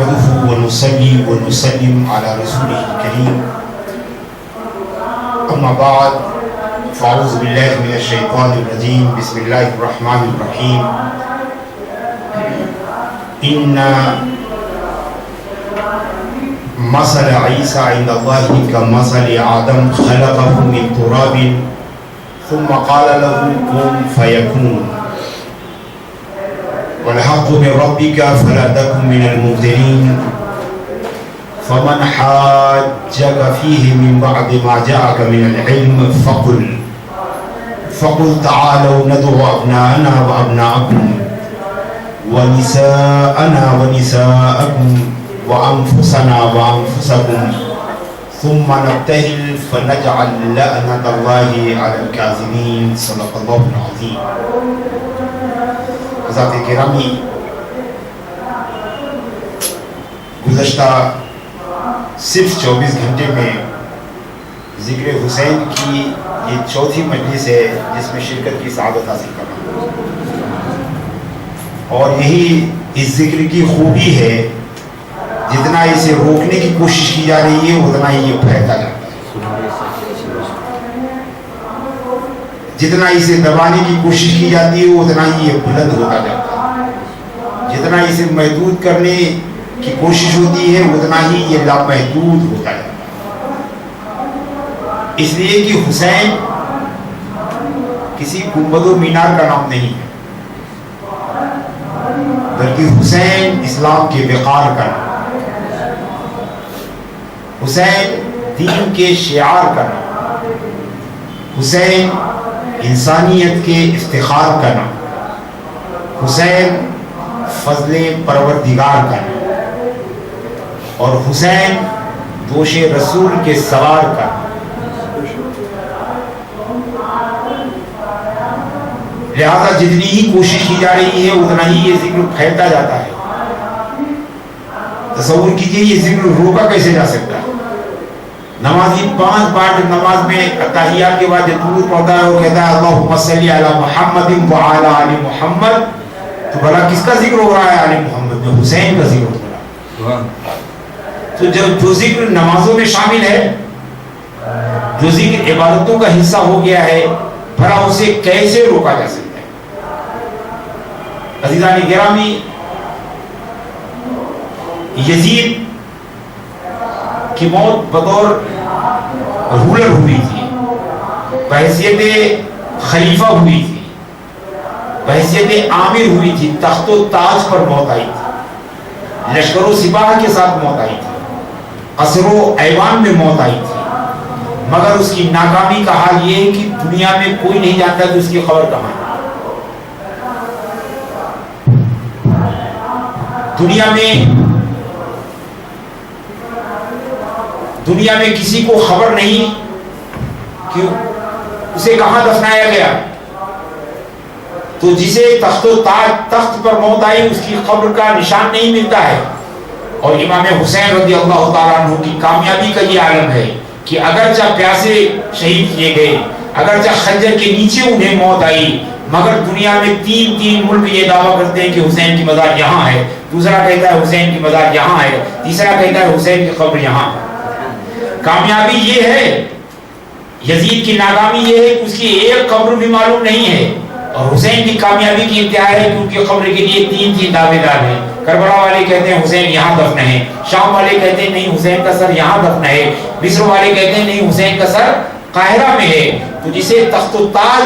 نحمده ونصلي ونسلم على رسوله الكريم أما بعد فأعوذ بالله من الشيطان الرجيم بسم الله الرحمن الرحيم إن مثل عيسى عند الله كمثل آدم خلقه من تراب ثم قال له كن فيكون والحق من ربك فلا تكن من الممترين فمن حاجك فيه من بعد ما جاءك من العلم فقل تعالوا ندعو أبناءنا وأبناءكم ونساءنا ونساءكم وأنفسنا وأنفسكم ثم نبتهل فنجعل لعنة الله على الكاذبين صدق الله العظيم. حضرات گرامی، گزشتہ صرف 24 گھنٹے میں ذکر حسین کی یہ چوتھی مجلس ہے جس میں شرکت کی سعادت حاصل کرنا، اور یہی اس ذکر کی خوبی ہے، جتنا اسے روکنے کی کوشش کی جا رہی ہے اتنا ہی یہ پھیلتا جاتا ہے، جتنا اسے دبانے کی کوشش کی جاتی ہے اتنا ہی یہ بلند ہوتا جاتا ہے، جتنا اسے محدود کرنے کی کوشش ہوتی ہے اتنا ہی یہ لامحدود ہوتا جاتا ہے۔ اس لیے کہ حسین کسی گنبد و مینار کا نام نہیں ہے، بلکہ حسین اسلام کے وقار کا نام، حسین دین کے شعار کا نام، حسین انسانیت کے افتخار کا نام، حسین فضل پروردگار کا نام، اور حسین دوش رسول کے سوار کا نام۔ لہذا جتنی ہی کوشش کی جا رہی ہے اتنا ہی یہ ذکر پھیلتا جاتا ہے۔ تصور کیجئے یہ ذکر روکا کیسے جا سکتا ہے؟ نمازی 5 بار نماز میں اتحیات کے بعد درود پڑھتا ہے اور کہتا ہے اللہم صلی علی محمد وعلی آل محمد، تو بھلا کس کا ذکر ہو رہا ہے؟ آل محمد میں حسین کا ذکر ہو رہا ہے۔ تو جو ذکر نمازوں میں شامل ہے، جو ذکر عبادتوں کا حصہ ہو گیا ہے، بھلا اسے کیسے روکا جا سکتا ہے؟ عزیزان گرامی، یزید کی موت بطور رولر ہوئی تھی، بحیثیت خلیفہ ہوئی تھی، بحیثیت عامر ہوئی تھی، تخت و تاج پر موت آئی تھی، لشکر و سپاہ کے ساتھ موت آئی تھی، قصر و ایوان میں موت آئی تھی، مگر اس کی ناکامی کا حال یہ ہے کہ دنیا میں کوئی نہیں جانتا کہ اس کی خبر کہاں ہے۔ دنیا میں کسی کو خبر نہیں کہ اسے کہاں دفنایا گیا، تو جسے تخت پر موت آئی اس کی قبر کا نشان نہیں ملتا ہے۔ اور امام حسین رضی اللہ تعالیٰ عنہ کی کامیابی کا یہ عالم ہے کہ اگرچہ پیاسے شہید کیے گئے، اگرچہ خنجر کے نیچے انہیں موت آئی، مگر دنیا میں 3 ملک یہ دعویٰ کرتے ہیں کہ حسین کی مزار یہاں ہے، دوسرا کہتا ہے حسین کی مزار یہاں ہے، تیسرا کہتا ہے حسین کی قبر یہاں ہے۔ کامیابی یہ ہے، یزید کی ناکامی یہ ہے کہ اس کی ایک قبر بھی معلوم نہیں ہے، اور حسین کی کامیابی کی انتہا ہے کہ ان کی قبر کے لیے 3 دعوے دار ہیں۔ کربلا والے کہتے ہیں حسین یہاں دفن ہے، شام والے کہتے ہیں نہیں حسین کا سر یہاں دفن ہے، مصر والے کہتے ہیں نہیں حسین کا سر قاہرہ میں ہے۔ تو جسے تخت و تاج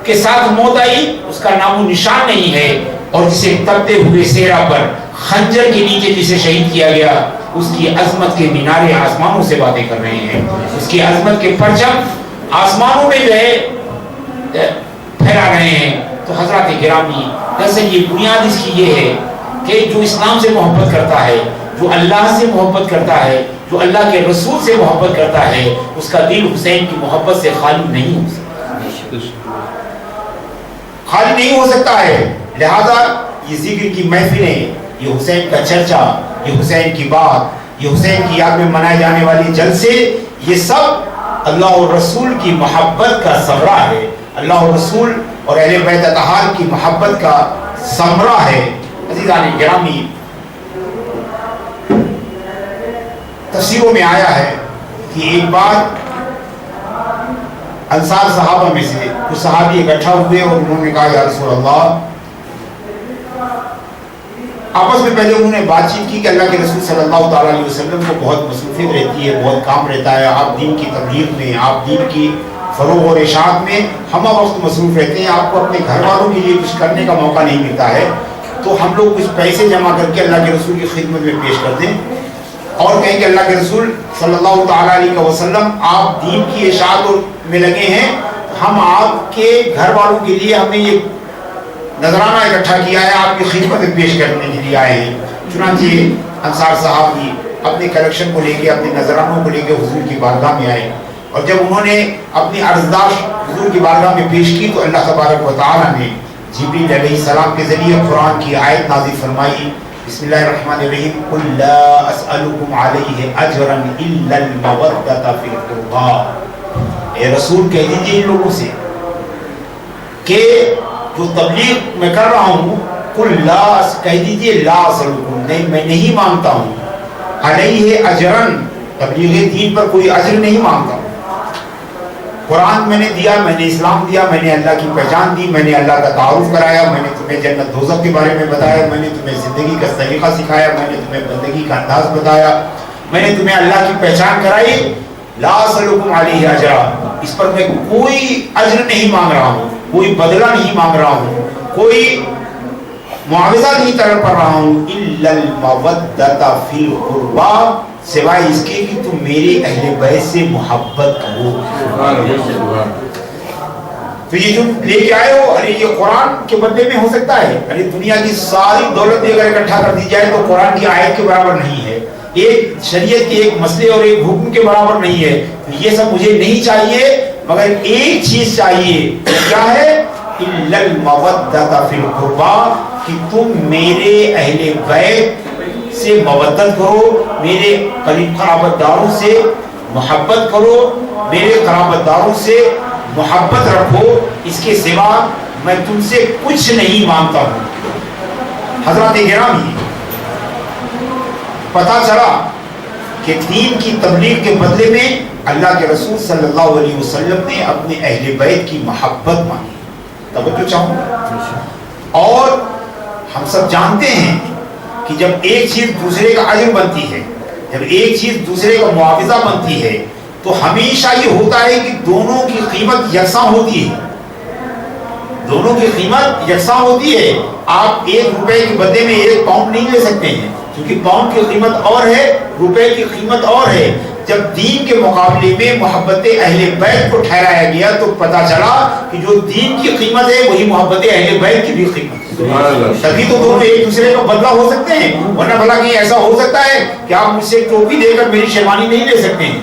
کے ساتھ موت آئی اس کا نام و نشان نہیں ہے، اور جسے تپتے ہوئے صحرا پر خنجر کے نیچے جسے شہید کیا گیا اس کی عظمت کے مینارے آسمانوں سے باتیں کر رہے ہیں، اس کی عظمت کے پرچم آسمانوں میں جو ہے پھیلا رہے ہیں۔ تو حضرات گرامی، دراصل یہ بنیاد اس کی یہ ہے کہ جو اسلام سے محبت کرتا ہے، جو اللہ سے محبت کرتا ہے، جو اللہ کے رسول سے محبت کرتا ہے، اس کا دل حسین کی محبت سے خالی نہیں ہو سکتا، خالی نہیں ہو سکتا ہے۔ لہذا یہ ذکر کی محفلیں، یہ حسین کا چرچا، یہ حسین کی بات، یہ حسین کی یاد میں منائے جانے والی جلسے، یہ سب اللہ اور رسول کی محبت کا ثمرہ ہے، اللہ اور رسول اور اہل بیت اطہار کی محبت کا ثمرہ ہے۔ عزیزان گرامی، تفسیروں میں آیا ہے کہ ایک بار انصار صحابہ میں سے کچھ صحابی اکٹھا ہوئے اور انہوں نے کہا یا رسول اللہ، آپس میں پہلے انہوں نے بات چیت کی کہ اللہ کے رسول صلی اللہ تعالیٰ علیہ وسلم کو بہت مصروفیت رہتی ہے، بہت کام رہتا ہے، آپ دین کی تبلیغ میں، آپ دین کی فروغ اور اشاعت میں ہمہ وقت مصروف رہتے ہیں، آپ کو اپنے گھر والوں کے لیے کچھ کرنے کا موقع نہیں ملتا ہے، تو ہم لوگ کچھ پیسے جمع کر کے اللہ کے رسول کی خدمت میں پیش کر دیں اور کہیں کہ اللہ کے رسول صلی اللہ تعالیٰ علیہ وسلم آپ دین کی اشاعت میں لگے ہیں، ہم آپ کے گھر والوں کے لیے ہم نے یہ نذرانہ اکٹھا کیا ہے، آپ کی خدمت میں پیش کرنے کے لیے آئے ہیں۔ چنانچہ انصار صاحب بھی اپنے کلیکشن کو لے کے، اپنے نذرانوں کو لے کے حضور کی بارگاہ میں آئے، اور جب انہوں نے اپنی عرضداشت حضور کی بارگاہ میں پیش کی تو اللہ تبارک و تعالیٰ نے جبریل علیہ السلام کے ذریعے قرآن کی آیت نازل فرمائی، بسم اللہ الرحمن الرحیم، قل لا اسألکم علیہ اجرا الا المودۃ فی القربى۔ اے رسول کہہ دیجیے ان لوگوں سے کہ جو تبلیغ میں کر رہا ہوں، قل لا، کہہ دیجیے لا اسألکم، نہیں میں نہیں مانگتا ہوں، علیہ اجرا، تبلیغ دین پر کوئی اجر نہیں مانگتا ہوں، قرآن میں نے دیا، میں نے اسلام دیا، میں نے اللہ کی پہچان دی، میں نے اللہ کا تعارف کرایا، میں نے تمہیں جنت دوزخ کے بارے میں بتایا، میں نے تمہیں زندگی کا طریقہ سکھایا، میں نے تمہیں بندگی کا انداز بتایا، میں نے تمہیں اللہ کی پہچان کرائی، لا اسألکم علیہ اجرا، اس پر میں کوئی اجر نہیں مانگ رہا ہوں، کوئی بدلہ نہیں مانگ رہا ہوں، کوئی معاوضہ نہیں طلب کر رہا ہوں، الا المودۃ فی القربى، سوائے اس کے کہ تم میرے اہل بیت سے محبت کرو۔ تو یہ جو لے کے آئے ہو، ارے یہ قرآن کے بدلے میں ہو سکتا ہے؟ ارے دنیا کی ساری دولت بھی اگر اکٹھا کر دی جائے تو قرآن کی آیت کے برابر نہیں ہے، ایک شریعت کے ایک مسئلے اور ایک حکم کے برابر نہیں ہے۔ تو یہ سب مجھے نہیں چاہیے، مگر ایک چیز چاہیے، کیا ہے؟ الا المودۃ فی القربى، کہ تم میرے اہل بیت سے مودت کرو، میرے قریب قرابت داروں سے محبت کرو، میرے قرابت داروں سے محبت رکھو، اس کے سوا میں تم سے کچھ نہیں مانگتا ہوں۔ حضرات گرامی، پتہ چلا کہ دین کی تبلیغ کے بدلے میں اللہ کے رسول صلی اللہ علیہ وسلم نے اپنے اہل بیت کی محبت مانگی۔ توجہ چاہوں گا، اور ہم سب جانتے ہیں کہ جب ایک چیز دوسرے کا اجر بنتی ہے، جب ایک چیز دوسرے کا معاوضہ بنتی ہے، تو ہمیشہ یہ ہوتا ہے کہ دونوں کی قیمت یکساں ہوتی ہے، دونوں کی قیمت یکساں ہوتی ہے۔ آپ 1 روپے کے بدلے میں 1 پاؤنڈ نہیں لے سکتے ہیں، کیونکہ پاؤنڈ کی قیمت اور ہے، روپے کی قیمت اور ہے۔ جب دین کے مقابلے میں محبت اہل بیت کو ٹھہرایا گیا تو پتہ چلا کہ جو دین کی قیمت ہے وہی محبت اہل بیت کی بھی قیمت ہے، تبھی تو دونوں ایک دوسرے کا بدلہ ہو سکتے ہیں، ورنہ بھلا کہیں ایسا ہو سکتا ہے کہ آپ مجھ سے ٹوپی دے کر میری شیروانی نہیں لے سکتے ہیں،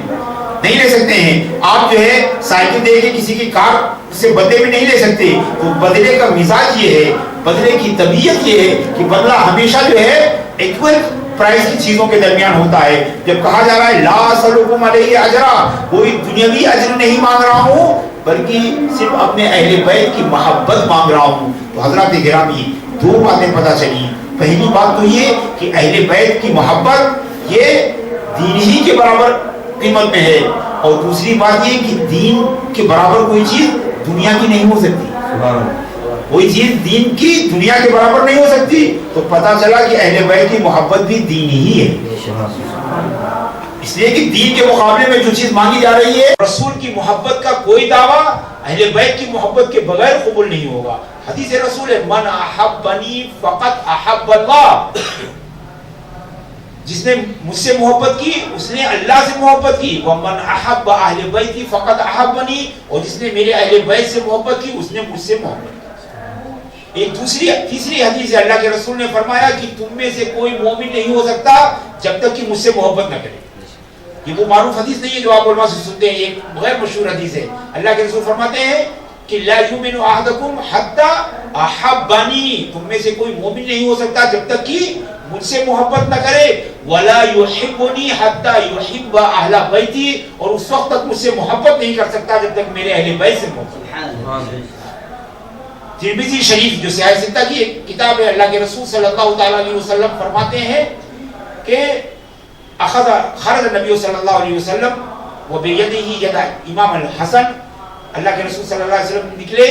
نہیں لے سکتے ہیں، آپ جو ہے سائیکل دے کے کسی کی کار سے بدلے میں نہیں لے سکتے۔ تو بدلے کا مزاج یہ ہے، بدلے کی طبیعت یہ ہے کہ بدلہ ہمیشہ جو ہے ایکول پرائز کی چیزوں کے درمیان ہوتا ہے۔ جب کہا جا رہا ہے لا اسألکم علیہ اجرا، کوئی دنیاوی اجر نہیں مانگ رہا ہوں بلکہ صرف اپنے اہل بیت کی محبت مانگ رہا ہوں، تو حضرات گرامی 2 باتیں پتہ چلی۔ پہلی بات تو یہ کہ اہل بیت کی محبت یہ دین ہی کے برابر قیمت میں ہے، اور دوسری بات یہ کہ دین کے برابر کوئی چیز دنیا کی نہیں ہو سکتی، کوئی چیز دین کی دنیا کے برابر نہیں ہو سکتی۔ تو پتہ چلا کہ اہل بیت کی محبت بھی دین ہی ہے، اس لیے کہ دین کے مقابلے میں جو چیز مانگی جا رہی ہے، رسول کی محبت کا کوئی دعویٰ اہل بیت کی محبت کے بغیر قبول نہیں ہوگا۔ حدیث رسول ہے، من احبنی فقط احب اللہ، جس نے مجھ سے محبت کی اس نے اللہ سے محبت کی، ومن احب اہل بیتی فقط احبنی، اور جس نے میرے اہل بیت سے محبت کی اس نے مجھ سے محبت کی۔ ایک تیسری حدیث ہے، اللہ کے رسول نے فرمایا کہ تم میں سے کوئی مومن نہیں ہو سکتا جب تک کہ مجھ سے محبت نہ کرے۔ یہ وہ معروف حدیث نہیں ہے جو آپ علماء سے سنتے ہیں، یہ غیر مشہور حدیث ہے۔ اللہ کے رسول فرماتے ہیں کہ لا یؤمن احدکم حتی احبنی، تم میں سے کوئی مومن نہیں ہو سکتا جب تک کہ مجھ سے محبت نہ کرے، ولا یحبنی حتی یحب اہل بیتی، اور اس وقت تک مجھ سے محبت نہیں کر سکتا جب تک میرے اہل بیت سے محبت۔ ترمذی شریف جو سیاہ ستہ کی ایک کتاب ہے، اللہ کے رسول صلی اللہ تعالیٰ علیہ وسلم فرماتے ہیں کہ خرج النبی صلی اللہ علیہ وسلم وبیدہ ید امام الحسن، اللہ کے رسول صلی اللہ علیہ وسلم نکلے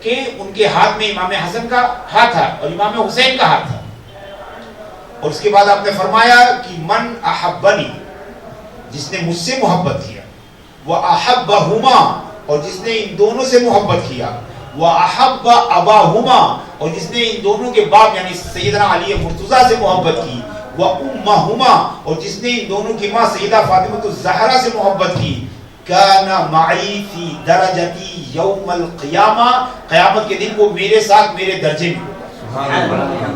کہ ان کے ہاتھ میں امام حسن کا ہاتھ تھا اور امام حسین کا ہاتھ تھا، اور اس کے بعد آپ نے فرمایا کہ من احبنی، جس نے مجھ سے محبت کیا، وَأَحَبَّهُمَا، اور جس نے ان دونوں سے محبت کیا، وَأَحَبَّ أَبَاهُمَا، اور جس نے ان دونوں کے باپ یعنی سیدنا علی مرتضیٰ سے محبت کی، وَأُمَّهُمَا، اور جس نے ان دونوں کی ماں سیدہ فاطمہ الزہرا سے محبت کی، كَانَ مَعِي فِي دَرَجَتِي يَوْمَ الْقِيَامَةِ، قیامت کے دن وہ میرے ساتھ میرے درجے میں ہوگا،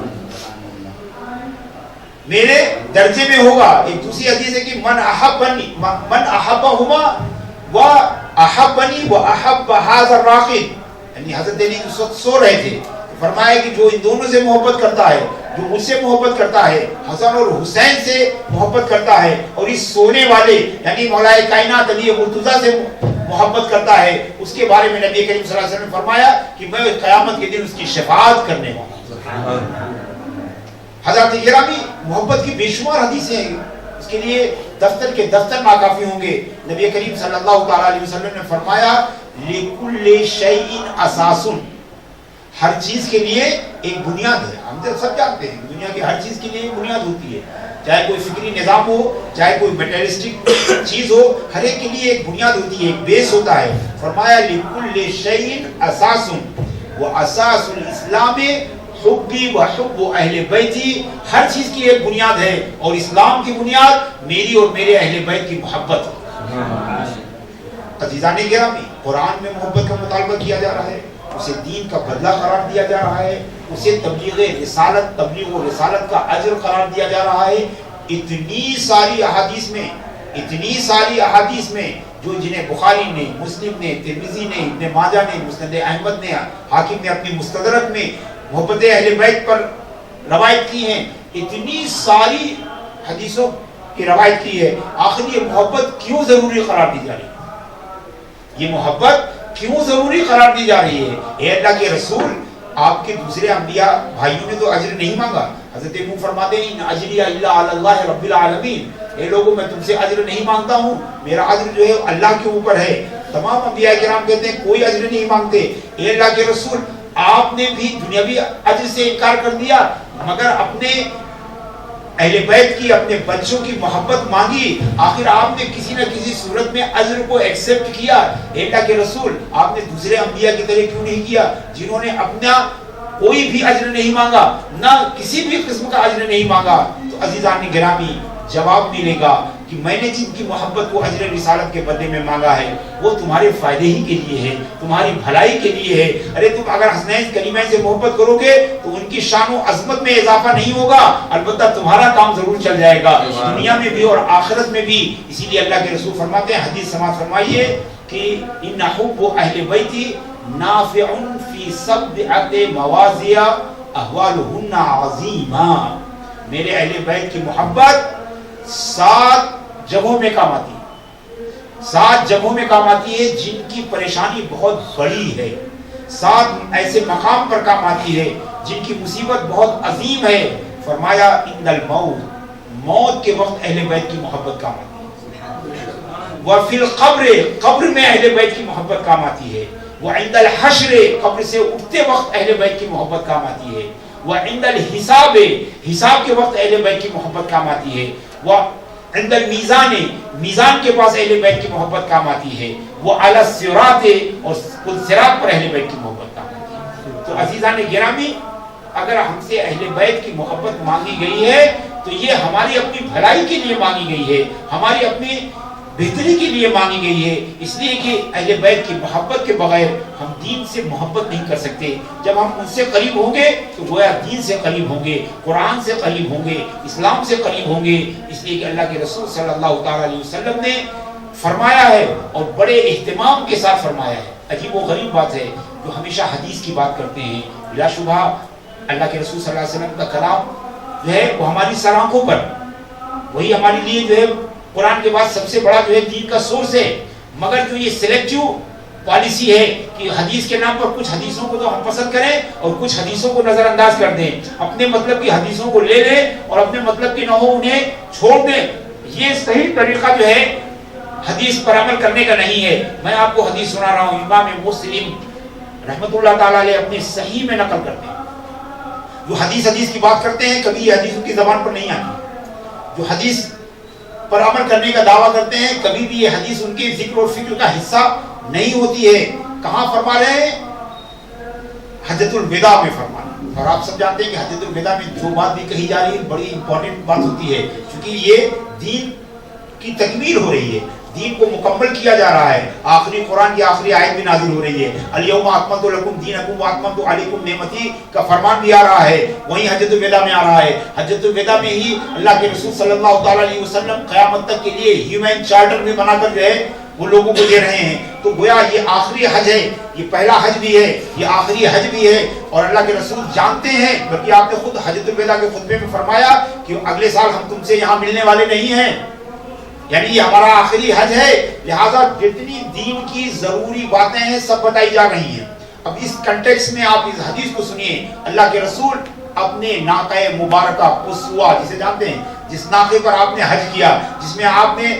میرے درجے میں ہوگا۔ ایک دوسری حدیث ہے کہ من احبنی من احبہما واحبنی واحب هذا الراقد، یعنی حضرت علی اس وقت سو رہے تھے، فرمایا کہ جو ان دونوں سے محبت کرتا ہے، جو مجھ سے محبت کرتا ہے، حسن اور حسین سے محبت کرتا ہے، اور اس سونے والے یعنی مولا کائنات علی مرتضیٰ سے محبت کرتا ہے، اس کے بارے میں نبی کریم صلی اللہ علیہ وسلم نے فرمایا کہ میں قیامت کے دن اس کی شفاعت کرنے والا ہوں۔ حضرات گرامی، محبت کی بے شمار حدیثیں ہیں، اس کے لیے دفتر کے دفتر ناکافی ہوں گے۔ نبی کریم صلی اللہ تعالیٰ علیہ وسلم نے فرمایا لِكُلِّ شَيْءٍ أَسَاسٌ، ہر چیز کے لیے ایک بنیاد ہے۔ ہم سب جانتے ہیں دنیا کی ہر چیز کے لیے ایک بنیاد ہوتی ہے، چاہے کوئی فکری نظام ہو، چاہے کوئی میٹیریلسٹک چیز ہو، ہر ایک کے لیے ایک بنیاد ہوتی ہے، ایک بیس ہوتا ہے۔ فرمایا لِكُلِّ شَيْءٍ أَسَاسٌ وَأَسَاسُ الْإِسْلَامِ حبی و حب اہل بیتی، ہر چیز کی ایک بنیاد ہے، اور اسلام کی بنیاد میری اور میرے اہل بیت کی محبت ہے۔ عزیزان گرامی، قرآن میں محبت کا مطالبہ کیا جا رہا ہے، اسے دین کا بدلہ قرار دیا جا رہا ہے، اسے تبلیغ و رسالت کا اجر قرار دیا جا رہا ہے۔ اتنی ساری احادیث میں جو جنہیں بخاری نے، مسلم نے، ترمذی نے، ابن ماجہ نے، مسند احمد نے، حاکم نے اپنی مستدرک میں محبت اہل بیت پر روایت کی ہیں، اتنی ساری حدیثوں کی روایت کی ہے، آخر یہ محبت کیوں ضروری قرار دی جا رہی ہے؟ یہ محبت کیوں ضروری قرار دی جا رہی ہے؟ اے اللہ کے رسول، آپ کے دوسرے انبیاء بھائیوں نے تو اجر نہیں مانگا، حضرت نوح فرماتے ہیں ان اجری الا علی اللہ رب العالمین، اے لوگوں میں تم سے اجر نہیں مانگتا ہوں، میرا اجر جو ہے اللہ کے اوپر ہے۔ تمام انبیاء کرام کہتے ہیں کوئی اجر نہیں مانگتے۔ اے اللہ کے رسول، آپ نے بھی دنیاوی اجر سے انکار کر دیا، مگر اپنے اہل بیت کی، اپنے بچوں کی محبت مانگی، آخر آپ نے کسی نہ کسی صورت میں اجر کو ایکسپٹ کیا۔ اے اللہ کے رسول، آپ نے دوسرے انبیاء کی طرح کیوں نہیں کیا جنہوں نے اپنا کوئی بھی اجر نہیں مانگا، نہ کسی بھی قسم کا اجر نہیں مانگا؟ تو عزیزان گرامی، جواب ملے گا کہ میں نے جن کی محبت کو اجر رسالت کے بدلے میں مانگا ہے وہ تمہارے فائدے ہی کے لیے ہے، تمہاری بھلائی کے لیے ہے۔ ارے تم اگر حسنین کریمین سے محبت کرو گے تو ان کی شان و عظمت میں اضافہ نہیں ہوگا، البتہ تمہارا کام ضرور چل جائے گا، دنیا میں بھی اور آخرت میں بھی۔ اسی لیے اللہ کے رسول فرماتے ہیں، حدیث سماعت فرمائیے کہ ان حب اہل بیتی نافع فی سبعۃ مواضع احوالہن عظیمہ، میرے اہل بیت کی محبت 7 جگہوں میں کام آتی ہے، 7 جگہوں میں کام آتی ہے جن کی پریشانی بہت بڑی ہے، 7 ایسے مقام پر کام آتی ہے جن کی مصیبت بہت عظیم ہے۔ فرمایا ان الموت، موت کے وقت اہل بیت کی محبت کام آتی ہے، وفی القبر، قبر میں اہل بیت کی محبت کام آتی ہے، وعند الحشر، قبر سے اٹھتے وقت اہل بیت کی محبت کام آتی ہے، وعند الحساب، حساب کے وقت اہل بیت کی محبت کام آتی ہے، وعند المیزان، میزان کے پاس اہل بیت کی محبت کام آتی ہے، وعلی الصراط، اور صراط پر اہل بیت کی محبت کام آتی ہے۔ تو عزیزان گرامی، اگر ہم سے اہل بیت کی محبت مانگی گئی ہے تو یہ ہماری اپنی بھلائی کے لیے مانگی گئی ہے، ہماری اپنی بہتری کے لیے مانگی گئی ہے، اس لیے کہ اہل بیت کی محبت کے بغیر ہم دین سے محبت نہیں کر سکتے۔ جب ہم ان سے قریب ہوں گے تو گویا دین سے قریب ہوں گے، قرآن سے قریب ہوں گے، اسلام سے قریب ہوں گے، اس لیے کہ اللہ کے رسول صلی اللہ تعالیٰ علیہ وسلم نے فرمایا ہے اور بڑے اہتمام کے ساتھ فرمایا ہے۔ عجیب و غریب بات ہے، جو ہمیشہ حدیث کی بات کرتے ہیں، بلا شبہ اللہ کے رسول صلی اللہ علیہ وسلم کا کلام جو ہے وہ ہماری سر آنکھوں پر، وہی ہمارے لیے جو ہے قرآن کے بعد سب سے بڑا جو ہے دین کا سورس ہے، مگر جو یہ سلیکٹیو پالیسی ہے کہ حدیث کے نام پر کچھ حدیثوں کو تو ہم پسند کریں اور کچھ حدیثوں کو نظر انداز کر دیں، اپنے مطلب کی حدیثوں کو لے لیں اور اپنے مطلب کی نہ ہو انہیں چھوڑ دیں، یہ صحیح طریقہ جو ہے حدیث پر عمل کرنے کا نہیں ہے. میں آپ کو حدیث سنا رہا ہوں، امام مسلم رحمت اللہ تعالیٰ علیہ اپنی صحیح میں نقل کرتے ہیں. جو حدیث کی بات کرتے ہیں کبھی یہ حدیث ان کی زبان پر نہیں آتی. جو حدیث پر عمل کرنے کا دعویٰ کرتے ہیں کبھی بھی یہ حدیث ان کے ذکر اور فکر کا حصہ نہیں ہوتی ہے. کہاں فرما رہے ہیں؟ حجۃ الوداع میں فرما رہے ہیں. اور آپ سب جانتے ہیں کہ حجۃ الوداع میں جو بات بھی کہی جا رہی ہے بڑی امپورٹنٹ بات ہوتی ہے، کیونکہ یہ دین کی تکمیل ہو رہی ہے، دین کو مکمل کیا جا رہا ہے. آخری قرآن کی آخری آیت بھی نازل ہو رہی ہے، الیوم اکملت لکم دینکم واتممت علیکم نعمتی کا فرمان بھی آ رہا ہے. وہیں حجۃ الوداع میں آ رہا ہے. حجۃ الوداع میں ہی اللہ کے رسول صلی اللہ تعالی علیہ وسلم قیامت تک کے لیے ہیومن چارٹر بھی بنا کر جو ہے وہ لوگوں کو دے رہے ہیں. تو گویا یہ آخری حج ہے، یہ پہلا حج بھی ہے، یہ آخری حج بھی ہے. اور اللہ کے رسول جانتے ہیں، بلکہ آپ نے خود حجۃ الوداع کے خطبے میں فرمایا کہ اگلے سال ہم تم سے یہاں ملنے والے نہیں ہیں، یعنی یہ ہمارا آخری حج ہے. لہذا جتنی دین کی ضروری باتیں ہیں سب بتائی جا رہی ہیں. اب اس کنٹیکس میں آپ اس حدیث کو سنیے. اللہ کے رسول اپنے ناقہ مبارکہ قصوہ جسے جانتے ہیں، جس ناقے پر آپ نے حج کیا، جس میں آپ نے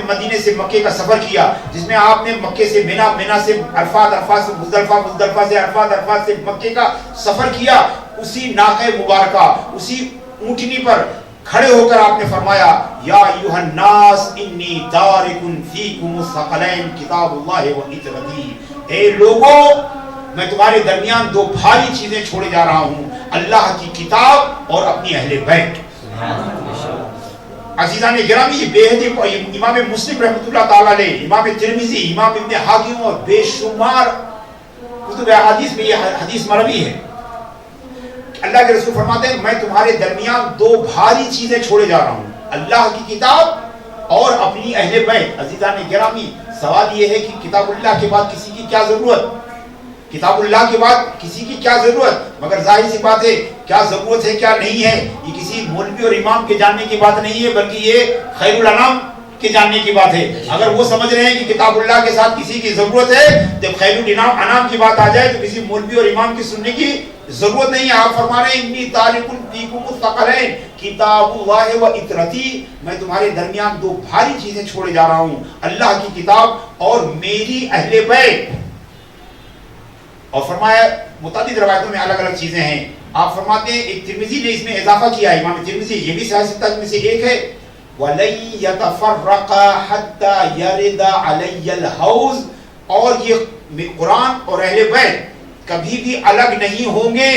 مدینے سے مکے کا سفر کیا، جس میں آپ نے مکے سے مینا، مینا سے عرفات، عرفات سے مزدلفہ، مزدلفہ سے عرفات، عرفات سے مکے کا سفر کیا، اسی ناقہ مبارکہ، اسی اونٹنی پر کھڑے ہو کر آپ نے فرمایا یا ایھا الناس انی تارک فیکم الثقلین کتاب اللہ و عترتی. اے لوگوں، میں تمہارے درمیان دو بھاری چیزیں چھوڑے جا رہا ہوں، اللہ کی کتاب اور اپنی اہل بیت. عزیزان گرامی، یہ بے حد امام مسلم رحمۃ اللہ تعالی علیہ، امام ترمذی، امام ابن حاکم اور بے شمار کتب احادیث میں یہ حدیث مروی ہے. اللہ کے رسول فرماتے ہیں میں تمہارے درمیان دو بھاری چیزیں چھوڑے جا رہا ہوں، اللہ کی کتاب اور اپنی اہل بیت. عزیزان گرامی، سوال یہ ہے کہ کتاب اللہ کے بعد کسی کی کیا ضرورت؟ کتاب اللہ کے بعد کسی کی کیا ضرورت؟ مگر ظاہر سی بات ہے کیا ضرورت ہے کیا نہیں ہے یہ کسی مولوی اور امام کے جاننے کی بات نہیں ہے، بلکہ یہ خیر الانام کے جاننے کی بات ہے. اگر وہ سمجھ رہے ہیں کہ کتاب اللہ کے ساتھ کسی کی ضرورت ہے، جب خیر الانام کی بات آ جائے تو کسی مولوی اور امام کی سننے کی ضرورت نہیں ہے. آپ فرما رہے ہیں انی تارک فیکم الثقلین کتاب اللہ و عترتی، میں تمہارے درمیان دو بھاری چیزیں چھوڑے جا رہا ہوں، اللہ کی کتاب اور میری اہل بیت. اور فرمایا متعدد روایتوں میں الگ الگ چیزیں ہیں. آپ فرماتے ہیں ایک ترمذی نے اس میں اضافہ کیا ہے، امام ترمذی، یہ بھی صحیح ستہ میں سے ایک ہے، وَلَن يَتَفَرَّقَا حَتَّى يَرِدَ عَلَيَّ الْحَوْض، اور یہ قرآن اور اہل بیت کبھی بھی الگ نہیں ہوں گے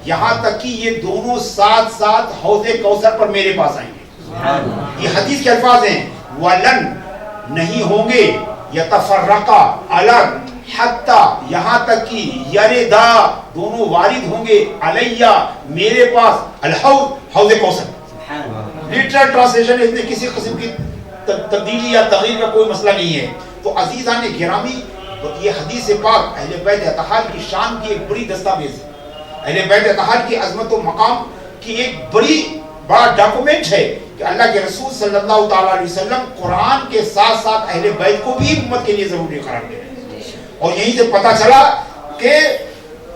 یہاں تک کہ یہ دونوں ساتھ ساتھ حوض کوثر پر میرے پاس آئیں گے. یہ حدیث کے الفاظ ہیں، وَلَن نہیں ہوں گے، یتفرقا الگ، حتی یہاں تک کہ یردا دونوں وارد ہوں گے، علیہ میرے پاس، الحوض حوض کوثر. لٹرل ٹرانسلیشن ہے، اس میں کسی قسم کی تبدیلی یا تغییر کا کوئی مسئلہ نہیں ہے. تو عزیزان گرامی، یہ حدیث پاک اہل بیت اطہار کی شان کی ایک بڑی دستاویز ہے، اہل بیت اطہار کی عظمت و مقام کی ایک بڑا ڈاکومنٹ ہے کہ اللہ کے رسول صلی اللہ تعالی علیہ وسلم قرآن کے ساتھ ساتھ اہل بیت کو بھی امت کے لیے ضروری قرار دے رہے ہیں. اور یہیں سے پتہ چلا کہ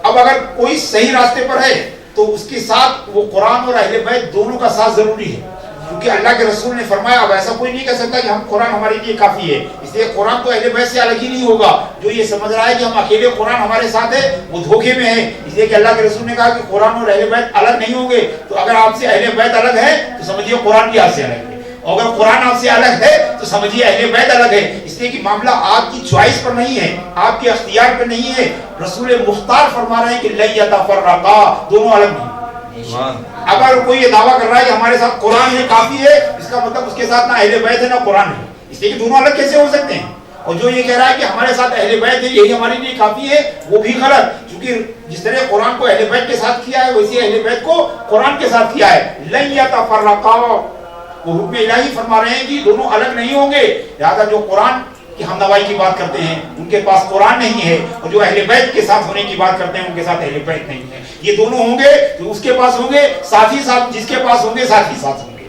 اب اگر کوئی صحیح راستے پر ہے تو اس کے ساتھ وہ قرآن اور اہل بیت دونوں کا ساتھ ضروری ہے، کیونکہ اللہ کے رسول نے فرمایا اب ایسا کوئی نہیں کہہ سکتا کہ ہم قرآن ہمارے لیے کافی ہے، اس لیے قرآن تو اہل بیت سے الگ ہی نہیں ہوگا. جو یہ سمجھ رہا ہے کہ ہم اکیلے قرآن ہمارے ساتھ ہے وہ دھوکے میں ہے، اس لیے کہ اللہ کے رسول نے کہا کہ قرآن اور اہل بیت الگ نہیں ہوں گے. تو اگر آپ سے اہل بیت الگ ہے تو سمجھیے قرآن بھی آپ سے الگ ہے، اور اگر قرآن آپ سے الگ ہے تو سمجھیے اہل بیت الگ ہے. اس لیے کہ معاملہ آپ کی چوائس پر نہیں ہے، آپ کے اختیار پر نہیں ہے. رسول مختار فرما رہے ہیں کہ لن یتفرقا، دونوں الگ نہیں. اگر کوئی یہ دعویٰ کر رہا ہے کہ ہمارے ساتھ قرآن ہے کافی ہے، اس کا مطلب اس کے ساتھ نہ اہل بیت ہے نہ قرآن ہے، اس لیے کہ دونوں الگ کیسے ہو سکتے ہیں. اور جو یہ کہہ رہا ہے کہ ہمارے ساتھ اہل بیت ہے یہی ہمارے لیے کافی ہے، وہ بھی غلط، کیونکہ جس طرح قرآن کو اہل بیت کے ساتھ کیا ہے ویسے اہل بیت کو قرآن کے ساتھ کیا ہے. لن یتفرقا، وہ حکم الہی فرما رہے ہیں کہ دونوں الگ نہیں ہوں گے. لہذا جو قرآن کی ہمنوائی کی بات کرتے ہیں ان کے پاس قرآن نہیں ہے، اور جو اہل بیت کے ساتھ ہونے کی بات کرتے ہیں ان کے ساتھ اہل بیت نہیں ہے. یہ دونوں ہوں گے تو اس کے پاس ہوں گے ساتھ ہی ساتھ، جس کے پاس ہوں گے ساتھ ہی ساتھ ہوں گے،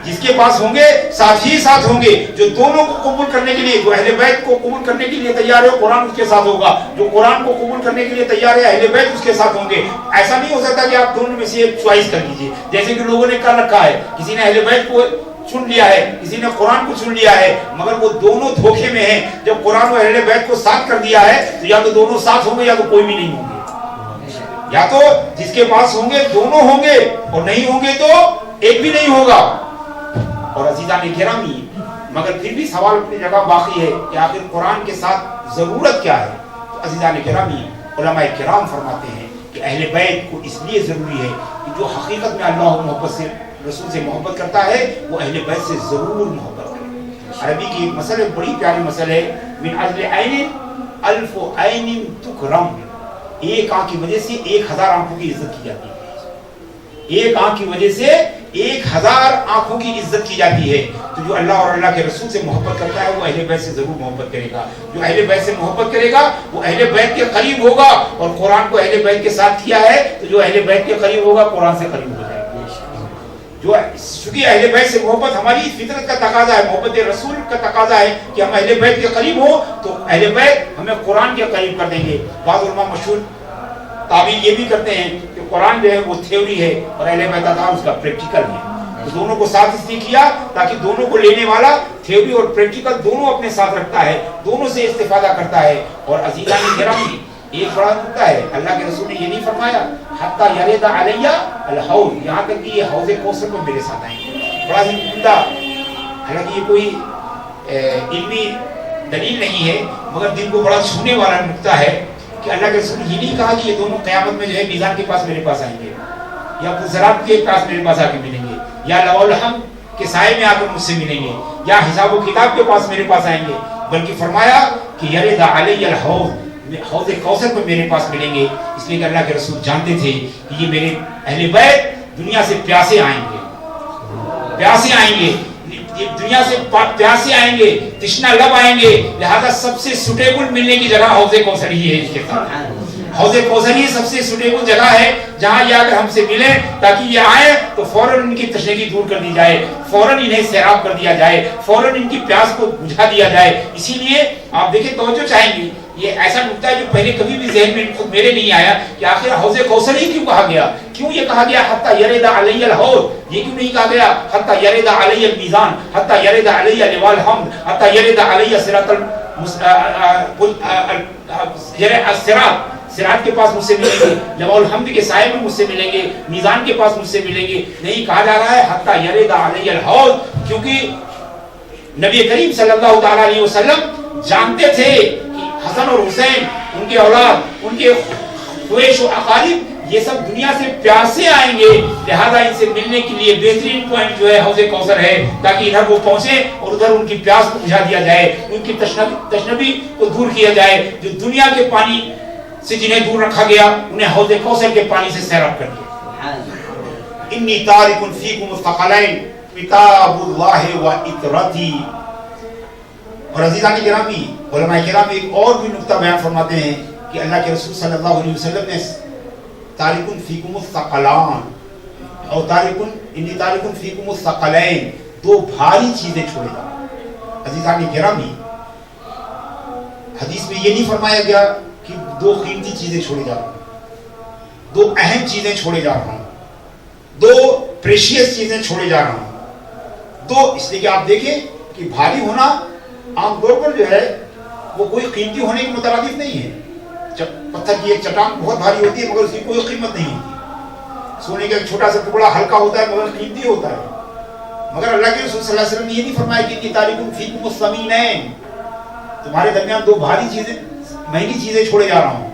جس کے پاس ہوں گے ساتھ ہی ساتھ ہوں گے. جو دونوں کو قبول کرنے کے لیے، جو اہل بیت کو قبول کرنے کے لیے تیار ہے قرآن اس کے ساتھ ہوگا، جو قرآن کو قبول کرنے کے لیے تیار ہے اہل بیت اس کے ساتھ ہوں گے. ایسا نہیں ہو سکتا کہ آپ دونوں میں سے ایک چوائس کر لیجیے، جیسے کہ لوگوں نے کر رکھا ہے. کسی نے اہل بیت کو چن لیا ہے، کسی نے قرآن کو چن لیا ہے، مگر وہ دونوں دھوکے میں ہیں۔ جب قرآن و اہل بیت کو ساتھ کر دیا ہے تو یا تو دونوں ساتھ ہوں گے یا تو کوئی بھی نہیں ہوں گے، یا تو جس کے پاس ہوں گے دونوں ہوں گے اور نہیں ہوں گے تو ایک بھی نہیں ہوگا۔ اور عزیزان گرامی، مگر پھر بھی سوال اپنی جگہ باقی ہے کہ آخر قرآن کے ساتھ ضرورت کیا ہے؟ تو عزیزان گرامی، علماء کرام فرماتے ہیں کہ اہل بیت کو اس لیے ضروری ہے کہ جو حقیقت میں اللہ و محبت سے رسول سے محبت کرتا ہے وہ اہل بیت سے ضرور محبت کرے۔ عربی کی ایک مسئلہ بڑی پیاری مسئلہ ہے، من اجل عین الف عین تکرم، ایک آنکھ کی وجہ سے 1000 آنکھوں کی عزت کی جاتی ہے، ایک آنکھ کی وجہ سے 1000 آنکھوں کی عزت کی جاتی ہے۔ تو جو اللہ اور اللہ کے رسول سے محبت کرتا ہے وہ اہل بیت سے ضرور محبت کرے گا، جو اہل بیت سے محبت کرے گا وہ اہل بیت کے قریب ہوگا، اور قرآن کو اہل بیت کے ساتھ کیا ہے تو جو اہل بیت کے قریب ہوگا قرآن سے قریب ہو جائے گا۔ جو چونکہ اہل بیت سے محبت ہماری فطرت کا تقاضا ہے، محبت رسول کا تقاضا ہے کہ ہم اہل بیت کے قریب ہوں، تو اہل بیت ہمیں قرآن کے قریب کر دیں گے۔ بعض علماء مشہور تعبیر یہ بھی کرتے ہیں کہ قرآن جو ہے وہ تھیوری ہے اور اہل بیت اس کا پریکٹیکل ہے، تو دونوں کو ساتھ اس لیے کیا تاکہ دونوں کو لینے والا تھیوری اور پریکٹیکل دونوں اپنے ساتھ رکھتا ہے، دونوں سے استفادہ کرتا ہے۔ اور عزیزان گرامی، ایک بڑا نکتہ ہے، اللہ کے رسول نے یہ نہیں فرمایا حتی یرد علی الحوض، یہاں تک کہ یہ حوض کوثر پر میرے ساتھ آئیں گے۔ بڑا ہی عمدہ، حالانکہ یہ کوئی علمی دلیل نہیں ہے مگر دل کو بڑا چھونے والا نکتہ ہے کہ اللہ کے رسول نے یہ نہیں کہا کہ یہ دونوں قیامت میں جو ہے میزان کے پاس میرے پاس آئیں گے، یا صراط کے پاس میرے پاس آ کے ملیں گے، یا لوح الحمد کے سائے میں آ کر مجھ سے ملیں گے، یا حساب و کتاب کے پاس میرے پاس آئیں گے، بلکہ فرمایا کہ یرد علی الحوض، حوض کوثر پر میرے پاس ملیں گے، اس لیے کہ اللہ کے رسول جانتے تھے کہ یہ میرے اہل بیت دنیا سے پیاسے آئیں گے، پیاسے آئیں گے، دنیا سے پیاسے آئیں گے، تشنا لب آئیں گے، لہذا سب سے سوٹیبل ملنے کی جگہ حوض کوثر ہی ہے۔ اس کے ساتھ حوض کوثر ہی سب سے سوٹیبل جگہ ہے جہاں یہ اگر ہم سے ملیں تاکہ یہ آئیں تو فوراً ان کی تشنگی دور کر دی جائے، فوراً انہیں سیراب کر دیا جائے، فوراً ان کی پیاس کو بجھا دیا جائے۔ اسی لیے آپ دیکھیں توجہ چاہیں گی، یہ ایسا نکتہ ہے جو پہلے کبھی بھی ذہن میں خود میرے نہیں آیا کہ آخر حوض کوثر ہی کیوں کہا گیا، کیوں یہ کہا گیا حتی یرد علی الحوض، یہ کیوں نہیں کہا گیا حتی یرد علی المیزان، حتی یرد علی لواء الحمد، حتی یرد علی صراط صراط کے پاس مجھ سے ملیں گے، لواء الحمد کے سائے میں مجھ سے ملیں گے، میزان کے پاس مجھ سے ملیں گے، نہیں کہا جا رہا ہے حتی یرد علی الحوض، کیونکہ نبی کریم صلی اللہ تعالی علیہ وسلم جانتے تھے کہ حسن اور حسین، ان کے اولاد، ان کے خویش و اقارب، یہ سب دنیا سے پیاسے آئیں گے، لہذا ان سے ملنے کے لیے بہترین پوائنٹ جو ہے حوض کوثر ہے، تاکہ ادھر وہ پہنچے اور ادھر ان کی پیاس کو بجھا دیا جائے، ان کی تشنبی کو دور کیا جائے، جو دنیا کے پانی سے جنہیں دور رکھا گیا انہیں حوض کوثر کے پانی سے سیراب کر دیا۔ انی تارک فیکم الثقلین کتاب اللہ و اطرتی۔ اور عزیزان گرامی، علماء کرام ایک اور بھی نکتہ بیان فرماتے ہیں کہ اللہ کے رسول صلی اللہ علیہ وسلم نے تارک فیکم الثقلان اور انی تارک فیکم الثقلین، دو بھاری چیزیں چھوڑے جا۔ عزیزان گرامی، حدیث میں یہ نہیں فرمایا گیا کہ دو قیمتی چیزیں چھوڑے جا رہا ہوں، دو اہم چیزیں چھوڑے جا رہا ہوں، دو پریشیس چیزیں چھوڑے جا رہا ہوں، دو، اس لیے کہ آپ دیکھیں کہ بھاری ہونا عام طور پر جو ہے وہ کوئی قیمتی ہونے کے مترادف نہیں ہے۔ پتھر کی ایک چٹان بہت بھاری ہوتی ہے مگر اس کی کوئی قیمت نہیں ہوتی، سونے کا ایک چھوٹا سا ٹکڑا ہلکا ہوتا ہے مگر قیمتی ہوتا ہے، مگر اللہ کے رسول صلی اللہ علیہ وسلم نے یہ نہیں فرمایا کہ انی تارک فیکم الثمینین، تمہارے درمیان دو بھاری چیزیں، مہنگی چیزیں چھوڑے جا رہا ہوں،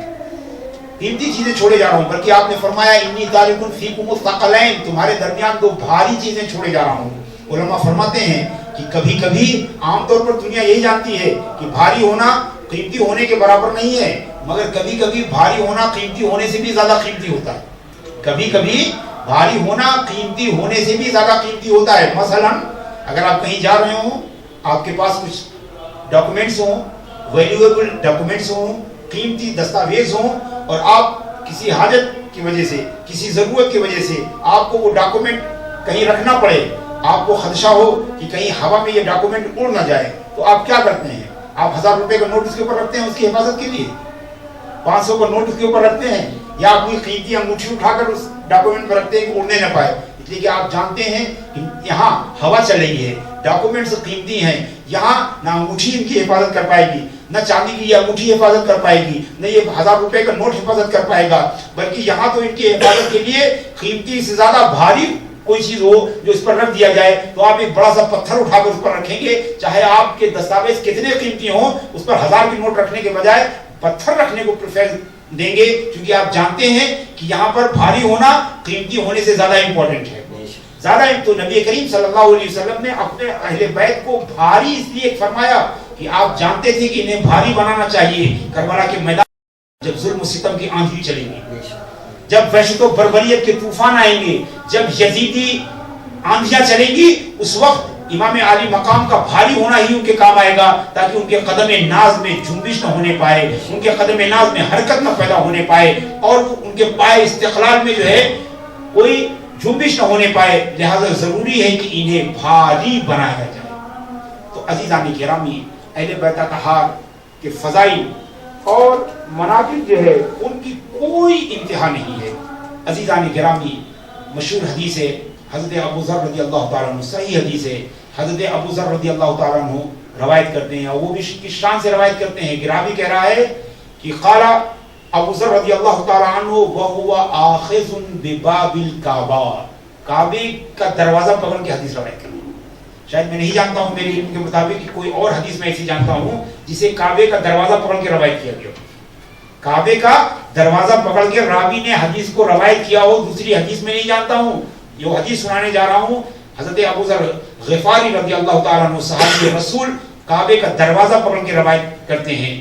قیمتی چیزیں چھوڑے جا رہا ہوں، بلکہ آپ نے فرمایا انی تارک فیکم الثقلین، تمہارے درمیان دو بھاری چیزیں چھوڑے جا رہا ہوں۔ علماء فرماتے ہیں کہ کبھی کبھی عام طور پر دنیا یہی جانتی ہے کہ بھاری ہونا قیمتی ہونے کے برابر نہیں ہے، مگر کبھی کبھی بھاری ہونا قیمتی ہونے سے بھی زیادہ قیمتی ہوتا ہے، کبھی کبھی بھاری ہونا قیمتی ہونے سے بھی زیادہ قیمتی ہوتا ہے۔ مثلا اگر آپ کہیں جا رہے ہوں، آپ کے پاس کچھ ڈاکومنٹس ہوں، ویلیویبل ڈاکومنٹس ہوں، قیمتی دستاویز ہوں، اور آپ کسی حاجت کی وجہ سے، کسی ضرورت کی وجہ سے آپ کو وہ ڈاکومنٹ کہیں رکھنا پڑے، آپ کو خدشہ ہو کہ کہیں ہوا میں یہ ڈاکومنٹ اڑ نہ جائے، تو آپ کیا کرتے ہیں؟ آپ 1000 روپے کا نوٹ اس کے اوپر رکھتے ہیں اس کی حفاظت کے لیے، 500 کا نوٹ اس کے اوپر رکھتے ہیں، یا اپنی قیمتی انگوٹھی اٹھا کر اس ڈاکومنٹ پر رکھتے ہیں کہ اڑنے نہ پائے۔ اس لیے کہ آپ جانتے ہیں یہاں ہوا چل رہی ہے، ڈاکومنٹس قیمتی ہیں، یہاں نہ انگوٹھی ان کی حفاظت کر پائے گی، نہ چاندی کی یہ انگوٹھی حفاظت کر پائے گی، نہ یہ 1000 روپے کا نوٹ حفاظت کر پائے گا، بلکہ یہاں تو ان کی حفاظت کے لیے قیمتی سے زیادہ بھاری کوئی چیز ہو جو اس پر رکھ دیا جائے تو آپ ایک بڑا سا پتھر اٹھا کر اس پر رکھیں گے، چاہے آپ کے دستاویز کتنے قیمتی ہوں، اس پر 1000 کی نوٹ رکھنے کے بجائے پتھر رکھنے کو پریفر دیں گے، کیونکہ آپ جانتے ہیں کہ یہاں پر بھاری ہونا قیمتی ہونے سے زیادہ امپورٹنٹ ہے۔ زیادہ تو نبی کریم صلی اللہ علیہ وسلم نے اپنے اہل بیت کو بھاری اس لیے فرمایا کہ آپ جانتے تھے کہ انہیں بھاری بنانا چاہیے۔ کربلا کے میدان جب ظلم و ستم کی آندھی چلے گی، جب وحشت و بربریت کے طوفان آئیں گے، جب یزیدی آندھیاں چلیں گی، اس وقت امام عالی مقام کا بھاری ہونا ہی ان کے کام آئے گا، تاکہ ان کے قدم ناز میں جنبش نہ ہونے پائے، ان کے قدم ناز میں حرکت نہ پیدا ہونے پائے، اور ان کے پائے استقلال میں جو ہے کوئی جنبش نہ ہونے پائے۔ لہذا ضروری ہے کہ انہیں بھاری بنایا جائے۔ تو عزیزان گرامی، اہل بیت اطہار کے فضائل اور مناقب جو ہے ان کی کوئی انتہا نہیں ہے۔ عزیزان گرامی، مشہور حدیث ہے، حضرت ابو ذر رضی اللہ تعالیٰ عنہ، صحیح حدیث ہے، حضرت ابو ذر رضی اللہ تعالیٰ عنہ روایت کرتے ہیں، اور وہ بھی کس شان سے روایت کرتے ہیں کہ راوی کہہ رہا ہے کہ قال ابو ذر رضی اللہ تعالیٰ عنہ وهو آخذ بباب الکعبہ، کعبے کا دروازہ پکڑ کے حدیث روایت کرتے ہیں۔ شاید میں نہیں جانتا ہوں، میرے علم کے مطابق کہ کوئی اور حدیث میں ایسی جانتا ہوں جسے کعبے کا دروازہ پکڑ کے روایت کیا گیا ہو۔ کعبے کا دروازہ پکڑ کے راوی نے حدیث کو روایت کیا ہو، دوسری حدیث میں نہیں جانتا ہوں۔ جو حدیث سنانے جا رہا ہوں، حضرت ابو ذر غفاری رضی اللہ تعالیٰ عنہ صحابی رسول کعبے کا دروازہ پکڑ کے روایت کرتے ہیں۔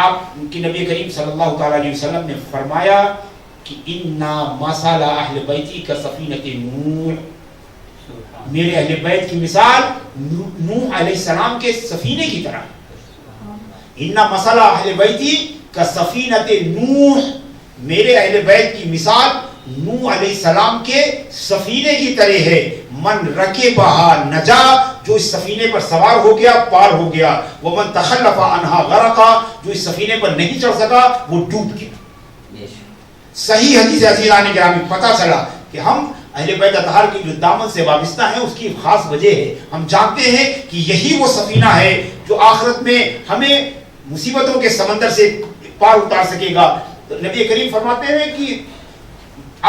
آپ کی نبی کریم صلی اللہ تعالیٰ علیہ وسلم نے فرمایا کہ اِنَّا مَثَلَ أَهْلِ بَيْتِي كَصَفِينَةِ نوح، میرے اہل بیت کی مثال نوح علیہ السلام کے سفینے کی طرح۔ اِنَّا مَثَلَ أَهْلِ بَيْتِي كَصَفِينَةِ نوح، میرے اہل بیت کی مثال نوح علیہ السلام کے سفینے کی طرح ہے۔ من رکبہا نجا، جو اس سفینے پر سوار ہو گیا پار ہو گیا، ومن تخلف عنہا غرقا، جو اس سفینے پر نہیں چڑھ سکا وہ ڈوب گیا۔ صحیح حدیث عزیزان گرامی، پتہ چلا کہ ہم اہل بیت اطہار کی جو دامن سے وابستہ ہیں اس کی خاص وجہ ہے۔ ہم جانتے ہیں کہ یہی وہ سفینہ ہے جو آخرت میں ہمیں مصیبتوں کے سمندر سے پار اتار سکے گا۔ تو نبی کریم فرماتے ہیں کہ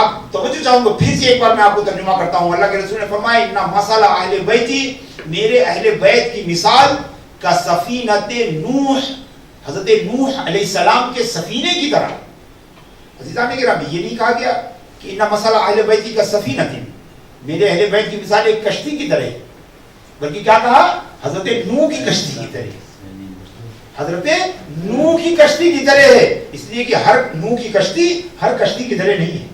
اب توجہ چاہوں گا، پھر سے ایک بار میں آپ کو ترجمہ کرتا ہوں۔ اللہ کے رسول نے فرمایا اِنَّا مَثَلَ أَهْلِ بَيْتِي، میرے اہل بیت کی مثال کا سفینۃ نوح، حضرت نوح علیہ السلام کے سفینے کی طرح۔ عزیزان گرامی، یہ نہیں کہا گیا کہ اِنَّا مَثَلَ أَهْلِ بَيْتِي كَصَفِينَةٍ، میرے اہل بیت کی مثال ایک کشتی کی طرح ہے، بلکہ کیا کہا؟ حضرت نوح کی کشتی کی طرح، حضرت نوح کی کشتی کی طرح ہے۔ اس لیے کہ ہر نوح کی کشتی ہر کشتی کی طرح نہیں ہے۔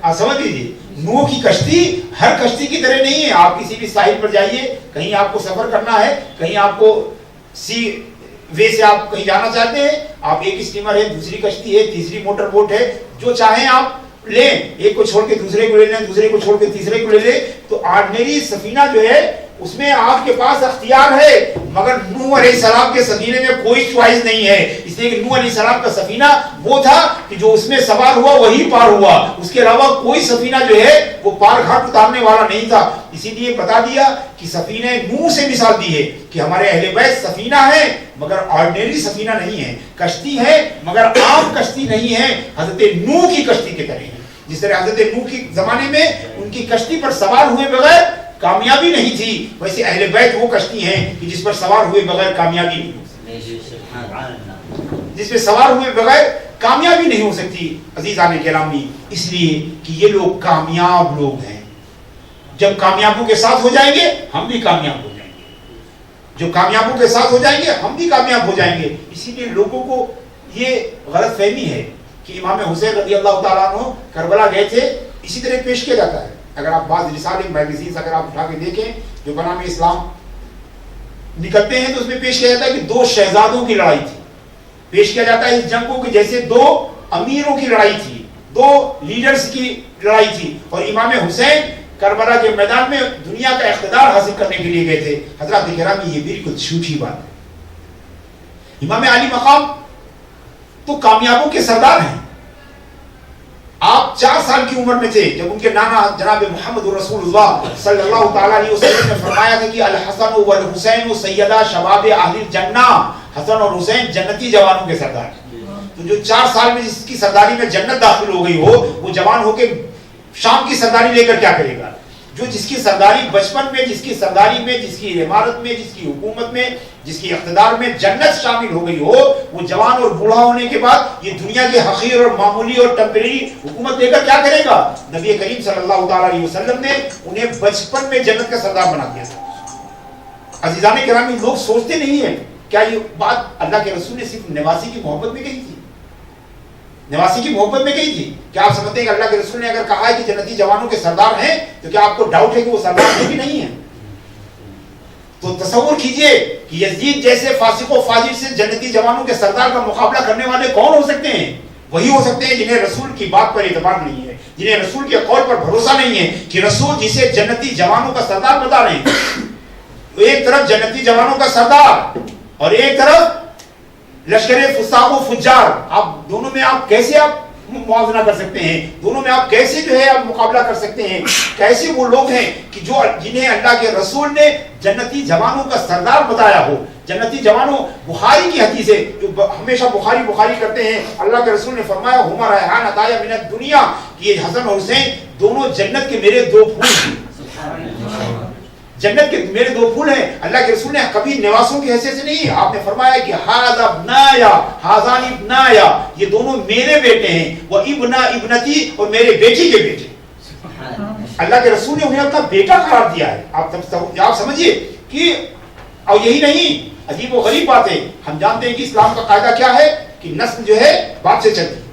آپ سمجھ لیجیے، نوح کی کشتی ہر کشتی کی طرح نہیں ہے۔ آپ کسی بھی ساحل پر جائیے، کہیں آپ کو سفر کرنا ہے، کہیں آپ کو سی وے سے آپ کہیں جانا چاہتے ہیں، آپ ایک اسٹیمر ہے، دوسری کشتی ہے، تیسری موٹر بوٹ ہے، جو چاہیں آپ لیں، ایک کو چھوڑ کے دوسرے کو لے لیں، دوسرے کو چھوڑ کے تیسرے کو لے لیں۔ تو آرڈنری سفینہ جو ہے اس میں آپ کے پاس اختیار ہے، مگر نوح علیہ السلام کے سفینے میں کوئی چوائس نہیں ہے۔ اس لیے کہ نوح علیہ السلام کا سفینہ وہ تھا کہ جو اس میں سوار ہوا وہی پار ہوا، اس کے علاوہ کوئی سفینہ جو ہے وہ پار گھاٹ اتارنے والا نہیں تھا۔ اسی لیے بتا دیا کہ سفینہ نوح سے مثال دی ہے کہ ہمارے اہل بیت سفینہ ہے مگر آرڈنری سفینہ نہیں ہے، کشتی ہے مگر عام کشتی نہیں ہے، حضرت نوح کی کشتی کی طرح ہے۔ جس طرح حضرت نوح کے زمانے میں ان کی کشتی پر سوار ہوئے بغیر کامیابی نہیں تھی، ویسے اہل بیت وہ کشتی ہیں کہ جس پر سوار ہوئے بغیر کامیابی نہیں ہو سکتی، جس پہ سوار ہوئے بغیر کامیابی نہیں ہو سکتی۔ عزیزان گرامی، اس لیے کہ یہ لوگ کامیاب لوگ ہیں، جب کامیابوں کے ساتھ ہو جائیں گے ہم بھی کامیاب ہو جائیں گے، جو کامیابوں کے ساتھ ہو جائیں گے ہم بھی کامیاب ہو جائیں گے۔ اسی لیے لوگوں کو یہ غلط فہمی ہے کہ امام حسین رضی اللہ تعالیٰ عنہ کربلا گئے تھے، اسی طرح پیش کیا جاتا ہے۔ اگر آپ بعض رسالے میگزینز اگر آپ اٹھا کے دیکھیں جو بنام اسلام نکلتے ہیں تو اس میں پیش کیا جاتا ہے کہ دو شہزادوں کی لڑائی تھی، پیش کیا جاتا ہے اس جنگ کو کہ جیسے دو امیروں کی لڑائی تھی، دو لیڈرز کی لڑائی تھی، اور امام حسین کربلا کے میدان میں دنیا کا اقتدار حاصل کرنے کے لیے گئے تھے۔ حضرات گرامی، یہ بالکل جھوٹی بات ہے۔ امام علی مقام تو کامیابوں کے سردار ہیں، آپ 4 سال کی عمر میں تھے جب ان کے نانا جناب محمد رسول اللہ صلی اللہ تعالیٰ علیہ وسلم نے فرمایا تھا کہ الحسن والحسین سیدہ شباب اہل الجنہ، حسن اور حسین جنتی جوانوں کے سردار. تو جو 4 سال میں جس کی سرداری میں جنت داخل ہو گئی ہو، وہ جوان ہو کے شام کی سرداری لے کر کیا کرے گا؟ جو جس کی سرداری بچپن میں، جس کی سرداری میں، جس کی عمارت میں، جس کی حکومت میں، جس کی اقتدار میں جنت شامل ہو گئی ہو، وہ جوان اور بوڑھا ہونے کے بعد یہ دنیا کے حقیر اور معمولی اور ٹیمپریری حکومت لے کر کیا کرے گا؟ نبی کریم صلی اللہ تعالیٰ علیہ وسلم نے انہیں بچپن میں جنت کا سردار بنا دیا تھا. عزیزان گرامی، لوگ سوچتے نہیں ہیں کیا یہ بات اللہ کے رسول نے صرف نواسی کی محبت میں کہی تھی؟ نواسی کی محبت میں کہی تھی؟ کیا آپ سمجھتے ہیں کہ اللہ کے رسول نے اگر کہا ہے کہ جنتی جوانوں کے سردار ہیں تو کیا آپ کو ڈاؤٹ ہے کہ وہ سردار ہیں کہ نہیں ہیں؟ تو تصور کیجئے کہ یزید جیسے فاسق و فاجر سے جنتی جوانوں کے سردار کا مقابلہ کرنے والے کون ہو سکتے ہیں؟ وہی ہو سکتے ہیں جنہیں رسول کی بات پر اعتبار نہیں ہے، جنہیں رسول کے قول پر بھروسہ نہیں ہے کہ رسول جسے جنتی جوانوں کا سردار بتا رہے ہیں، ایک طرف جنتی جوانوں کا سردار اور ایک طرف لشکر فساق و فجار، آپ دونوں میں آپ کیسے آپ موازنہ کر سکتے ہیں؟ دونوں میں آپ کیسے جو ہے آپ مقابلہ کر سکتے ہیں؟ کیسے وہ لوگ ہیں کہ جو جنہیں اللہ کے رسول نے جنتی جوانوں کا سردار بتایا ہو؟ جنتی جوانوں، بخاری کی حدیث ہے جو ہمیشہ بخاری کرتے ہیں، اللہ کے رسول نے فرمایا ہما ریحان عطایا من الدنیا، کہ یہ حسن اور حسین دونوں جنت کے میرے 2 پھول ہیں، جنت کے میرے 2 پھول ہیں. اللہ کے رسول نے کبھی نواسوں کی حیثیت سے نہیں، آپ نے فرمایا کہ ھذا ابنایا ھذان ابنایا، یہ دونوں میرے بیٹے ہیں، وہ ابنا ابنتی، اور میرے بیٹی کے بیٹے. اللہ کے رسول نے انہیں اپنا بیٹا قرار دیا ہے. آپ سمجھیے کہ اور یہی نہیں، عجیب و غریب بات ہے، ہم جانتے ہیں کہ اسلام کا قاعدہ کیا ہے کہ نسل جو ہے باپ سے چلتی ہے،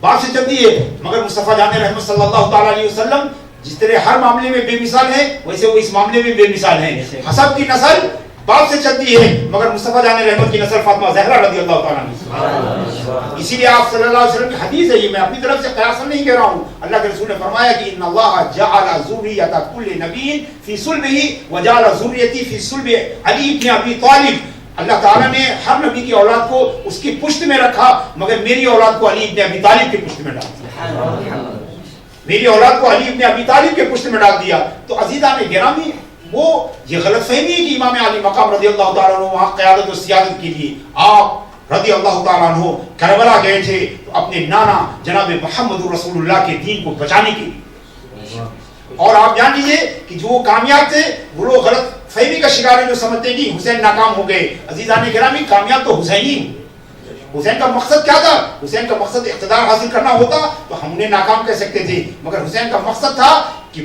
باپ سے چلتی ہے، مگر مصطفیٰ جان رحمت صلی اللہ تعالیٰ علیہ وسلم جس طرح ہر معاملے میں بے مثال ہیں، ویسے وہ اس معاملے میں بے مثال ہیں. حسب کی نسل باپ سے چلتی ہے، مگر مصطفیٰ جان رحمت کی نسل فاطمہ زہرا رضی اللہ تعالیٰ عنہ. اسی لیے آپ صلی اللہ علیہ وسلم کی حدیث ہے، یہ میں اپنی طرف سے قیاساً نہیں کہہ رہا ہوں، اللہ کے رسول نے فرمایا کہ ان اللہ جعل ذریۃ کل نبی فی صلبہ وجعل ذریتی فی صلب علی بن ابی طالب. اللہ تعالیٰ نے ہر نبی کی اولاد کو اس کی پشت میں رکھا، مگر میری اولاد کو علی بن ابی طالب کی پشت میں ڈال دیا، میری اولاد کو علی بن ابی طالب کے پشت میں ڈال دیا. تو عزیزان گرامی، وہ یہ غلط فہمی ہے کہ امام علی مقام رضی اللہ تعالیٰ عنہ وہاں قیادت و سیادت کے لیے آپ رضی اللہ تعالیٰ عنہ کربلا گئے تھے تو اپنے نانا جناب محمد رسول اللہ کے دین کو بچانے کے لیے. اور آپ جان لیجئے کہ جو کامیاب تھے وہ لوگ غلط فہمی کا شکار ہیں جو سمجھتے ہیں کہ حسین ناکام ہو گئے. عزیزان گرامی، کامیاب تو حسین ہی ہوئے. حسین کا مقصد کیا تھا؟ حسین کا مقصد اقتدار حاصل کرنا ہوتا تو ہم انہیں ناکام کہہ سکتے تھے، مگر حسین کا مقصد تھا کہ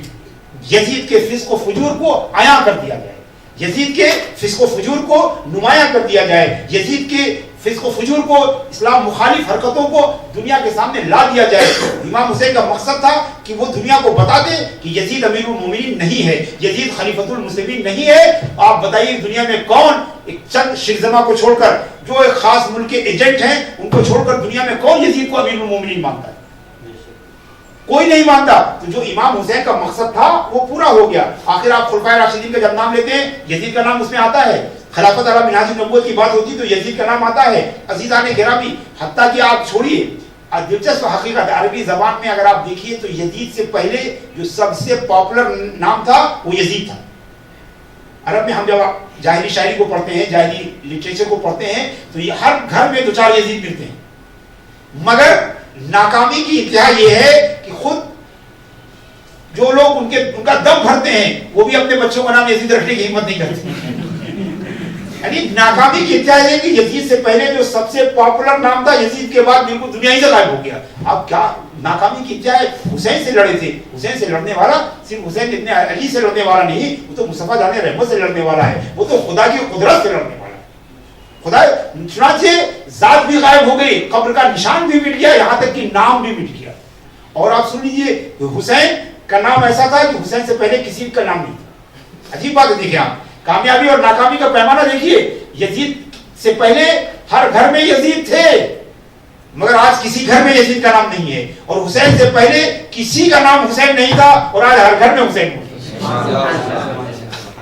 یزید کے فسق و فجور کو عیاں کر دیا جائے، یزید کے فسق و فجور کو نمایاں کر دیا جائے، یزید کے فسق و فجور کو، اسلام مخالف حرکتوں کو دنیا کے سامنے لا دیا جائے. امام حسین کا مقصد تھا کہ وہ دنیا کو بتا دے کہ یزید امیر المومنین نہیں ہے، یزید خلیفۃ المسلمین نہیں ہے. آپ بتائیے دنیا میں کون ایک چند شرزمہ کو چھوڑ کر، جو ایک خاص ملک کے ایجنٹ ہیں، ان کو چھوڑ کر دنیا میں کون یزید کو امیر المومنین مانتا ہے؟ کوئی نہیں مانتا. تو جو امام حسین کا مقصد تھا وہ پورا ہو گیا. آخر آپ خلفائے راشدین کا جب نام لیتے ہیں یزید کا نام اس میں آتا ہے، خلافت علی منہاج النبوت کی بات ہوتی تو یزید کا نام آتا ہے. عزیزان گرامی، حتیٰ کہ آپ چھوڑیے، دلچسپ حقیقت عربی زبان میں اگر آپ دیکھیے تو یزید سے پہلے جو سب سے پاپولر نام تھا وہ یزید تھا. عرب میں ہم جب جاہلی شاعری کو پڑھتے ہیں، جاہلی لٹریچر کو پڑھتے ہیں تو یہ ہر گھر میں 2-4 یزید ملتے ہیں. مگر ناکامی کی انتہا یہ ہے کہ خود جو لوگ ان کا دم بھرتے ہیں وہ بھی اپنے بچوں کا نام یزید رکھنے کی ہمت نہیں کرتے. یعنی ناکامی کی انتہا یہ ہے کہ یزید سے پہلے جو سب سے پاپولر نام تھا یزید کے بعد بالکل دنیا ہی سے غائب ہو گیا. اب کیا ناکامی کی انتہا ہے؟ حسین سے لڑے تھے. حسین سے لڑنے والا صرف حسین ابن علی سے لڑنے والا نہیں، وہ تو مصطفیٰ جان رحمت سے لڑنے والا ہے، وہ تو خدا کی قدرت سے لڑنے والا ہے. خدا چنانچہ ذات بھی غائب ہو گئی، قبر کا نشان بھی مٹ گیا، یہاں تک کہ نام بھی مٹ گیا. اور آپ سن لیجئے، حسین کا نام ایسا تھا کہ حسین سے پہلے کسی کا نام نہیں تھا. عجیب بات ہے. دیکھیں آپ کامیابی اور ناکامی کا پیمانہ دیکھیے. یزید سے پہلے ہر گھر میں یزید تھے، مگر آج کسی گھر میں یزید کا نام نہیں ہے. اور حسین سے پہلے کسی کا نام حسین نہیں تھا، اور آج ہر گھر میں حسین موجود ہے.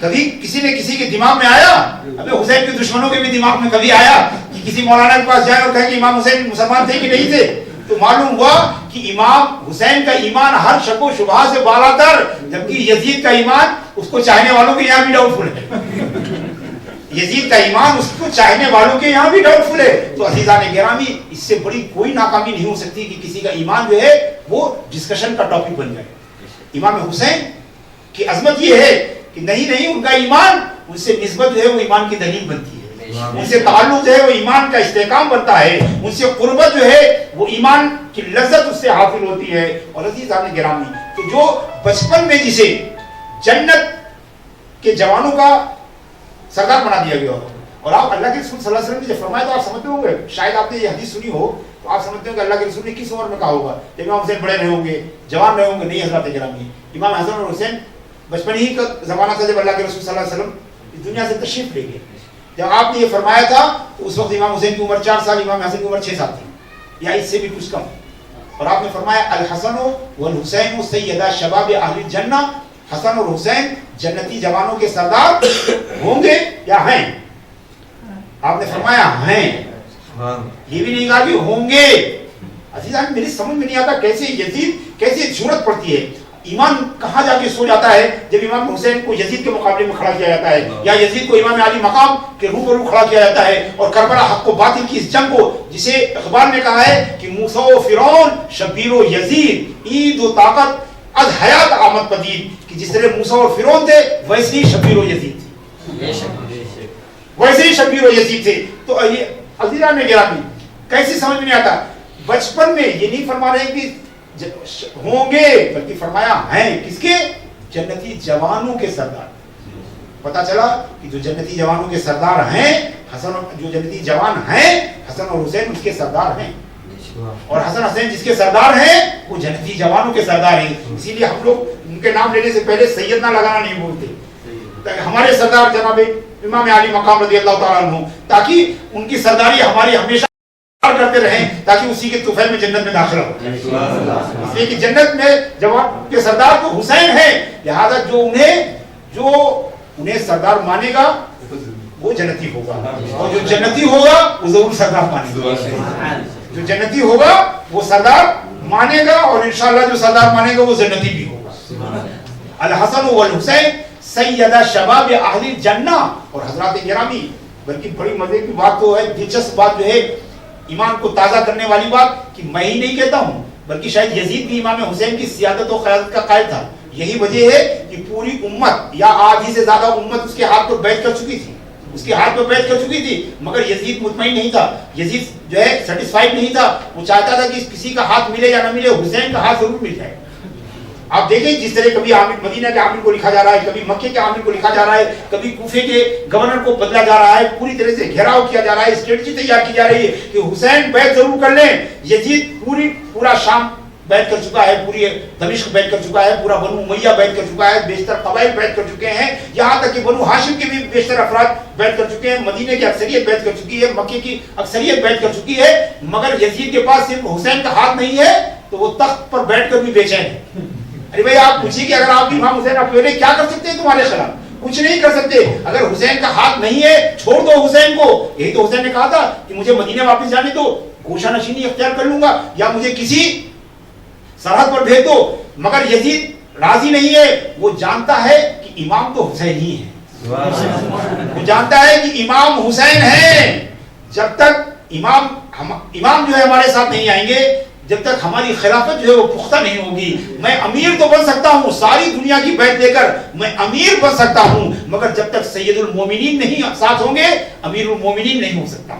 کبھی کسی نے کسی کے دماغ میں آیا؟ ابھی حسین کے دشمنوں کے بھی دماغ میں کبھی آیا کہ کسی مولانا کے پاس جائے اور کہے کہ امام حسین مسلمان تھے کہ نہیں تھے؟ تو معلوم ہوا کہ امام حسین کا ایمان ہر شک و شبہ سے بالا تر، جبکہ یزید کا ایمان اس کو چاہنے والوں کے یہاں بھی ڈاؤٹ فل ہے۔ یزید کا ایمان اس کو چاہنے والوں کے یہاں بھی ڈاؤٹ فل ہے۔ تو عزیزان گرامی، اس سے بڑی کوئی ناکامی نہیں ہو سکتی کہ کسی کا ایمان جو ہے وہ ڈسکشن کا ٹاپک بن جائے۔ امام حسین کی عظمت یہ ہے کہ نہیں ان کا ایمان، ان سے نسبت جو ہے وہ ایمان کی دلیل بنتی ہے، ان سے تعلق جو ہے وہ ایمان کا استحکام بنتا ہے، ان سے قربت جو ہے وہ ایمان کی لذت اس سے حاصل ہوتی ہے۔ اور عزیزان گرامی، تو جو بچپن میں جسے جنت کے جوانوں کا سردار بنا دیا گیا ہو، اور آپ اللہ کے رسول صلی اللہ علیہ وسلم نے جب فرمایا تو آپ سمجھتے ہوں گے، شاید آپ نے یہ حدیث سنی ہو تو آپ سمجھتے ہوں کہ اللہ کے رسول نے کس عمر میں کہا ہوگا، جب امام حسین بڑے رہے ہوں گے، جوان رہے ہوں گے۔ نہیں حضرات گرامی، امام حسن اور حسین بچپن ہی کا زمانہ تھا جب اللہ کے رسول صلی اللہ علیہ وسلم اس دنیا سے تشریف لے گئے۔ جب آپ نے یہ فرمایا تھا تو اس وقت امام حسین کی عمر 4 سال، امام حسن کی عمر 6 سال تھی، یا اس سے بھی کچھ کم۔ اور آپ نے فرمایا الحسن والحسین سیدا شباب اہل الجنہ، حسن اور حسین جنتی جوانوں کے سردار ہوں گے یا ہیں؟ آپ نے فرمایا ہیں، یہ بھی نہیں کہا کہ ہوں گے۔ عزیزان میری سمجھ میں نہیں آتا کیسے یزید کیسے جرأت پڑتی ہے، ایمان کہاں جا کے سو جاتا ہے جب امام حسین کو یزید کے مقابلے میں کھڑا کیا جاتا ہے، یا یزید کو امام علی مقام کے روبرو کھڑا کیا جاتا ہے، اور کربلا حق و باطل کی اس جنگ کو جسے اخبار نے کہا ہے کہ موسیٰ و فرعون شبیر و یزید عید و طاقت از حیات آمد پدید، کہ جس طرح موسیٰ و فرعون تھے ویسے ہی شبیر و یزید تھے، ویسے ہی شبیر و یزید تھے۔ تو عزیزان گرامی کیسے سمجھ میں نہیں آتا، بچپن میں یہ نہیں فرما رہے کہ ہوں گے، بلکہ فرمایا ہیں، کس کے؟ جنتی جوانوں کے سردار۔ پتا چلا کہ جو جنتی جوانوں کے سردار ہیں جو جنتی جوان ہیں حسن اور حسین اس کے سردار ہیں، اور حسن حسین جس کے سردار ہیں وہ جنتی جوانوں کے سردار ہیں۔ اسی لیے ہم لوگ ان کے نام لینے سے پہلے سیدنا لگانا نہیں بولتے، ہمارے سردار جناب امام علی مقام رضی اللہ تعالیٰ عنہ، تاکہ ان کی سرداری ہماری ہمیشہ کرتے رہیں، تاکہ اسی کے طفیل میں جنت میں داخلہ ہو۔ اس لیے کہ جنت میں جوان کے سردار تو حسین ہیں، لہذا جو انہیں سردار مانے گا وہ جنتی ہوگا، اور جو جنتی ہوگا وہ ضرور سردار مانے گا، جو جنتی ہوگا وہ سردار مانے گا، اور انشاءاللہ جو سردار مانے گا وہ جنتی بھی ہوگا۔ الحسن والحسین سیدا شباب اہل الجنہ۔ اور حضرات گرامی بلکہ بڑی مزے کی بات تو ہے، دلچسپ بات جو ہے، ایمان کو تازہ کرنے والی بات، کہ میں ہی نہیں کہتا ہوں بلکہ شاید یزید بھی امام حسین کی سیادت و قیادت کا قائل تھا۔ یہی وجہ ہے کہ پوری امت یا آدھی سے زیادہ امت اس کے ہاتھ پر بیعت کر چکی تھی، اس کے ہاتھ پر بیعت کر چکی تھی، مگر یزید مطمئن نہیں تھا، یزید جو ہے سیٹسفائیڈ نہیں تھا، وہ چاہتا تھا کہ کسی کا ہاتھ ملے یا نہ ملے حسین کا ہاتھ ضرور مل جائے۔ آپ دیکھیں جس طرح کبھی مدینہ کے عامل کو لکھا جا رہا ہے، کبھی مکے کے عامل کو لکھا جا رہا ہے، کبھی کوفے کے گورنر کو بدلا جا رہا ہے، پوری طرح سے گھیراؤ کیا جا رہا ہے، اسٹریٹجی تیار کی جا رہی ہے کہ حسین بیعت ضرور کر لیں۔ یزید پورا شام بیعت کر چکا ہے، پوری دمشق بیعت کر چکا ہے، پورا بنو امیہ بیعت کر چکا ہے، بیشتر قبائل بیعت کر چکے ہیں، یہاں تک کہ بنو ہاشم کے بھی بیشتر افراد بیعت کر چکے ہیں، مدینے کی اکثریت بیعت کر چکی ہے، مکے کی اکثریت بیعت کر چکی ہے، مگر یزید کے پاس صرف حسین کا ہاتھ نہیں ہے تو وہ تخت پر بیٹھ کر بھی بے چین ہے۔ ارے بھائی آپ پوچھیے کہ اگر آپ امام حسین اکیلے کیا کر سکتے ہیں تمہارے خلاف؟ کچھ نہیں کر سکتے۔ اگر حسین کا ہاتھ نہیں ہے چھوڑ دو حسین کو، یہی تو حسین نے کہا تھا کہ مجھے مدینے واپس جانے دو، گوشہ نشینی اختیار کر لوں گا، یا مجھے کسی سرحد پر بھیج دو، مگر یزید راضی نہیں ہے، وہ جانتا ہے کہ امام تو حسین ہی ہے، وہ جانتا ہے کہ امام حسین ہے، جب تک امام جو ہے ہمارے ساتھ نہیں آئیں گے، جب تک ہماری خلافت جو ہے وہ پختہ نہیں ہوگی۔ میں امیر تو بن سکتا ہوں، ساری دنیا کی بیعت لے کر میں امیر بن سکتا ہوں، مگر جب تک سید المومنین نہیں ساتھ ہوں گے امیر المومنین نہیں ہو سکتا۔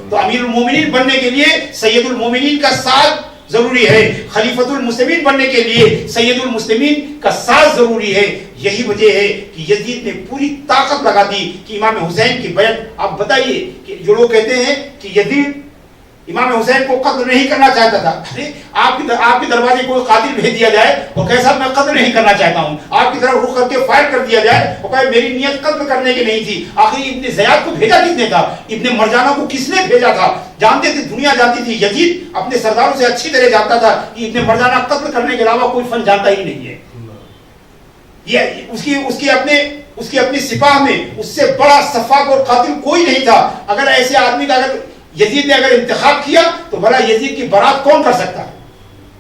تو امیر المومنین بننے کے لیے سید المومنین کا ساتھ ضروری ہے، خلیفۃ المسلمین بننے کے لیے سید المسلمین کا ساتھ ضروری ہے۔ یہی وجہ ہے کہ یزید نے پوری طاقت لگا دی کہ امام حسین کی بیعت۔ آپ بتائیے کہ جو لوگ کہتے ہیں کہ یزید امام حسین کو قتل نہیں کرنا چاہتا تھا، آپ کے دروازے کوئی قاتل بھیج دیا جائے اور کہے صاحب میں قتل نہیں کرنا چاہتا ہوں، آپ کی طرف رخ کر کے فائر کر دیا جائے اور کہے میری نیت قتل کرنے کی نہیں تھی، آخر ابن زیاد کو بھیجا کس نے تھا؟ ابن مرجانہ کو کس نے بھیجا تھا؟ جانتے تھے، دنیا جانتی تھی، یزید اپنے سرداروں سے اچھی طرح جانتا تھا کہ ابن مرجانہ قتل کرنے کے علاوہ کوئی فن جانتا ہی نہیں ہے۔ یہ اس کی اپنی سپاہ میں اس سے بڑا سفاک اور قاتل کوئی نہیں تھا. اگر ایسے آدمی کا اگر یزید نے اگر انتخاب کیا تو بھلا یزید کی برات کون کر سکتا ہے؟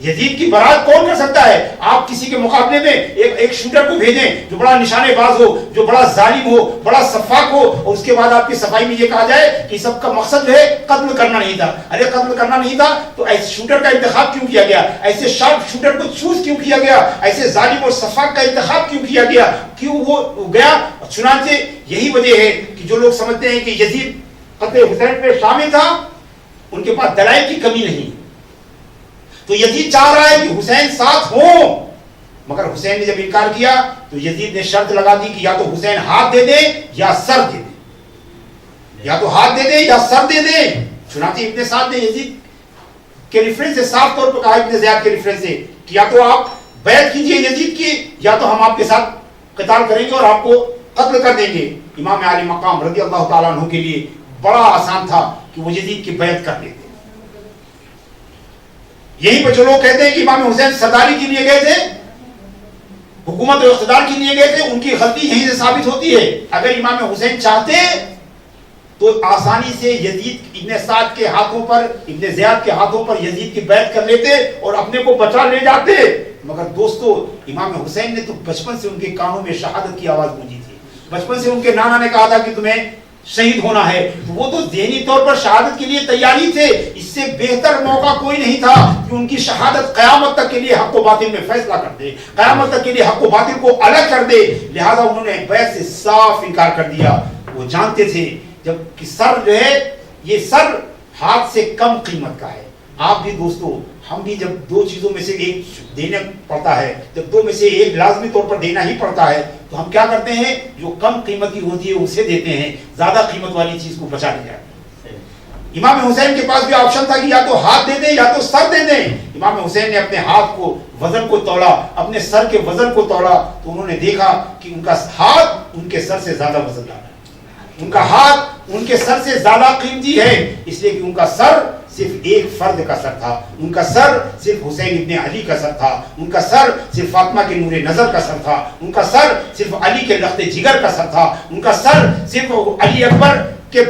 یزید کی برات کون کر سکتا ہے؟ آپ کسی کے مقابلے میں ایک شوٹر کو بھیجیں جو بڑا نشانے باز ہو، جو بڑا ظالم ہو، بڑا سفاک ہو، اور اس کے بعد آپ کی صفائی میں یہ کہا جائے کہ سب کا مقصد جو ہے قتل کرنا نہیں تھا. ارے قتل کرنا نہیں تھا تو ایسے شوٹر کا انتخاب کیوں کیا گیا؟ ایسے شارپ شوٹر کو چوز کیوں کیا گیا؟ ایسے ظالم اور سفاک کا انتخاب کیوں کیا گیا؟ کیوں وہ گیا؟ چنانچہ یہی وجہ ہے کہ جو لوگ سمجھتے ہیں کہ یزید قتل حسین پہ شامل تھا، ان کے پاس دلائل کی کمی نہیں. تو یزید چاہ رہا ہے کہ حسین ساتھ ہوں، مگر حسین نے جب انکار کیا تو یزید نے شرط لگا دی کہ یا تو حسین ہاتھ دے دے یا سر دے دے، یا تو ہاتھ دے دے یا سر دے دے. چنانچہ ابن سعد نے یزید کے ریفرنس سے صاف طور پر کہا، ابن زیاد کے ریفرنس سے، کہ یا تو آپ بیعت کیجئے یزید کی یا تو ہم آپ کے ساتھ قتال کریں گے اور آپ کو قتل کر دیں گے. امام علی مقام رضی اللہ تعالیٰ عنہ کے لیے بڑا آسان تھا کہ وہ یزید کی بیعت کر لیتے. یہی پہ جو لوگ کہتے ہیں کہ امام حسین سرداری کے لیے گئے تھے، حکومت و اقتدار کے لیے گئے تھے، ان کی غلطی یہیں سے ثابت ہوتی ہے. اگر امام حسین چاہتے تو آسانی سے یزید ابن سعد کے ہاتھوں پر، ابن زیاد کے ہاتھوں پر یزید کی بیعت کر لیتے اور اپنے کو بچا لے جاتے. مگر دوستو، امام حسین نے تو بچپن سے ان کے کانوں میں شہادت کی آواز گونجی تھی. بچپن سے ان کے نانا نے کہا تھا کہ تمہیں شہید ہونا ہے. وہ تو ذہنی طور پر شہادت کے لیے تیاری تھے. اس سے بہتر موقع کوئی نہیں تھا کہ ان کی شہادت قیامت تک کے لیے حق و باطل میں فیصلہ کر دے، قیامت تک کے لیے حق و باطل کو الگ کر دے. لہذا انہوں نے بیعت سے صاف انکار کر دیا. وہ جانتے تھے جب کہ سر جو ہے، یہ سر ہاتھ سے کم قیمت کا ہے. آپ بھی دوستو، ہم بھی جب دو چیزوں میں سے ایک دینا پڑتا ہے، جب دو میں سے ایک لازمی طور پر دینا ہی پڑتا ہے، تو ہم کیا کرتے ہیں؟ جو کم قیمت کی ہوتی ہے اسے دیتے ہیں، زیادہ قیمت والی چیز کو بچا لیا جاتا ہے. امام حسین کے پاس بھی آپشن تھا کہ یا تو ہاتھ دے دیں یا تو سر دے دیں. امام حسین نے اپنے ہاتھ کو وزن کو تولا، اپنے سر کے وزن کو تولا، تو انہوں نے دیکھا کہ ان کا ہاتھ ان کے سر سے زیادہ وزن دار ہے، ان کا ہاتھ ان کے سر سے زیادہ قیمتی ہے. اس لیے کہ ان کا سر صرف ایک فرد کا سر تھا، ان کا سر صرف حسین ابن علی کا سر تھا، ان کا سر صرف فاطمہ کے نور نظر کا سر تھا، ان کا سر صرف علی کے لخت جگر کا سر تھا، ان کا سر صرف علی اکبر کے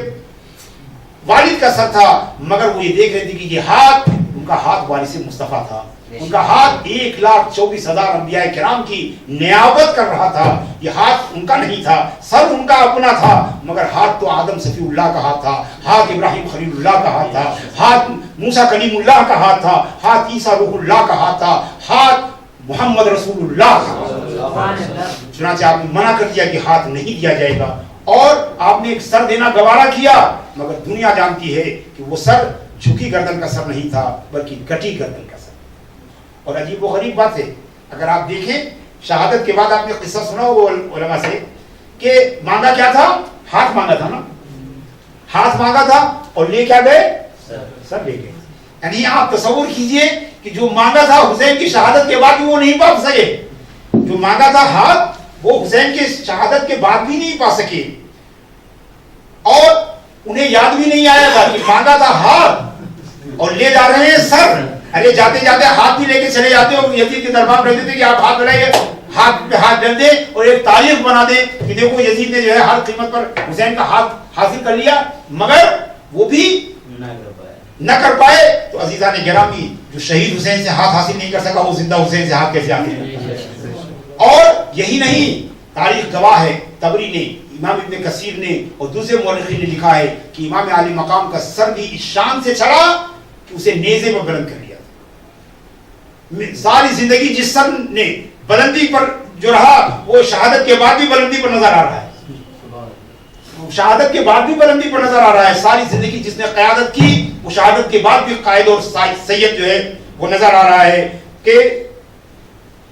والد کا سر تھا. مگر وہ یہ دیکھ رہے تھے کہ یہ ہاتھ، ان کا ہاتھ وارث مصطفیٰ تھا. ان کا ہاتھ 1,24,000 انبیاء کرام کی نیابت کر رہا تھا. یہ ہاتھ ان کا نہیں تھا، سر ان کا اپنا تھا. مگر ہاتھ تو آدم صفی اللہ کا ہاتھ تھا، ہاتھ ابراہیم خلیل اللہ کا ہاتھ تھا، ہاتھ موسیٰ کلیم اللہ کا ہاتھ تھا، ہاتھ عیسیٰ روح اللہ کا ہاتھ تھا، ہاتھ محمد رسول اللہ کا. چنانچہ آپ نے منع کر دیا کہ ہاتھ نہیں دیا جائے گا، اور آپ نے ایک سر دینا گوارا کیا. مگر دنیا جانتی ہے کہ وہ سر جھکی گردن کا سر نہیں تھا بلکہ کٹی گردن کا سر. اور عجیب و غریب بات ہے، اگر آپ دیکھیں شہادت کے بعد آپ نے قصہ سنا ہو علماء سے کہ مانگا کیا تھا؟ ہاتھ مانگا تھا نا، ہاتھ مانگا تھا اور لے کیا گئے؟ سر لے گئے. یعنی آپ تصور کیجئے کہ جو مانگا تھا حسین کی شہادت کے بعد بھی وہ نہیں پا سکے. جو مانگا تھا ہاتھ، وہ حسین کی شہادت کے بعد بھی نہیں پا سکے. اور انہیں یاد بھی نہیں آیا تھا کہ مانگا تھا ہاتھ اور لے جا رہے ہیں سر. ارے جاتے جاتے ہاتھ بھی لے کے چلے جاتے اور یزید کے دربار میں کہتے تھے کہ آپ ہاتھ ملائیے، ہاتھ پہ ہاتھ ڈال دیں اور ایک تاریخ بنا دیں کہ دیکھو یزید نے جو ہے ہر قیمت پر حسین کا ہاتھ حاصل کر لیا. مگر وہ بھی نہ کر پائے. تو عزیزان گرامی، جو شہید حسین سے ہاتھ حاصل نہیں کر سکا وہ زندہ حسین سے ہاتھ کیسے آتے؟ اور یہی نہیں، تاریخ گواہ ہے، طبری نے، امام ابن کثیر نے اور دوسرے مورخین نے لکھا ہے کہ امام علی مقام کا سر بھی اس شان سے چڑھا کہ اسے نیزے پر بلند کر لیا. ساری زندگی جس سر نے بلندی پر جو رہا وہ شہادت کے بعد بھی بلندی پر نظر آ رہا ہے. شہادت کے بعد بھی بلندی پر نظر آ رہا ہے. ساری زندگی جس نے قیادت کی وہ شہادت کے بعد بھی قائد اور سید جو ہے وہ نظر آ رہا ہے. کہ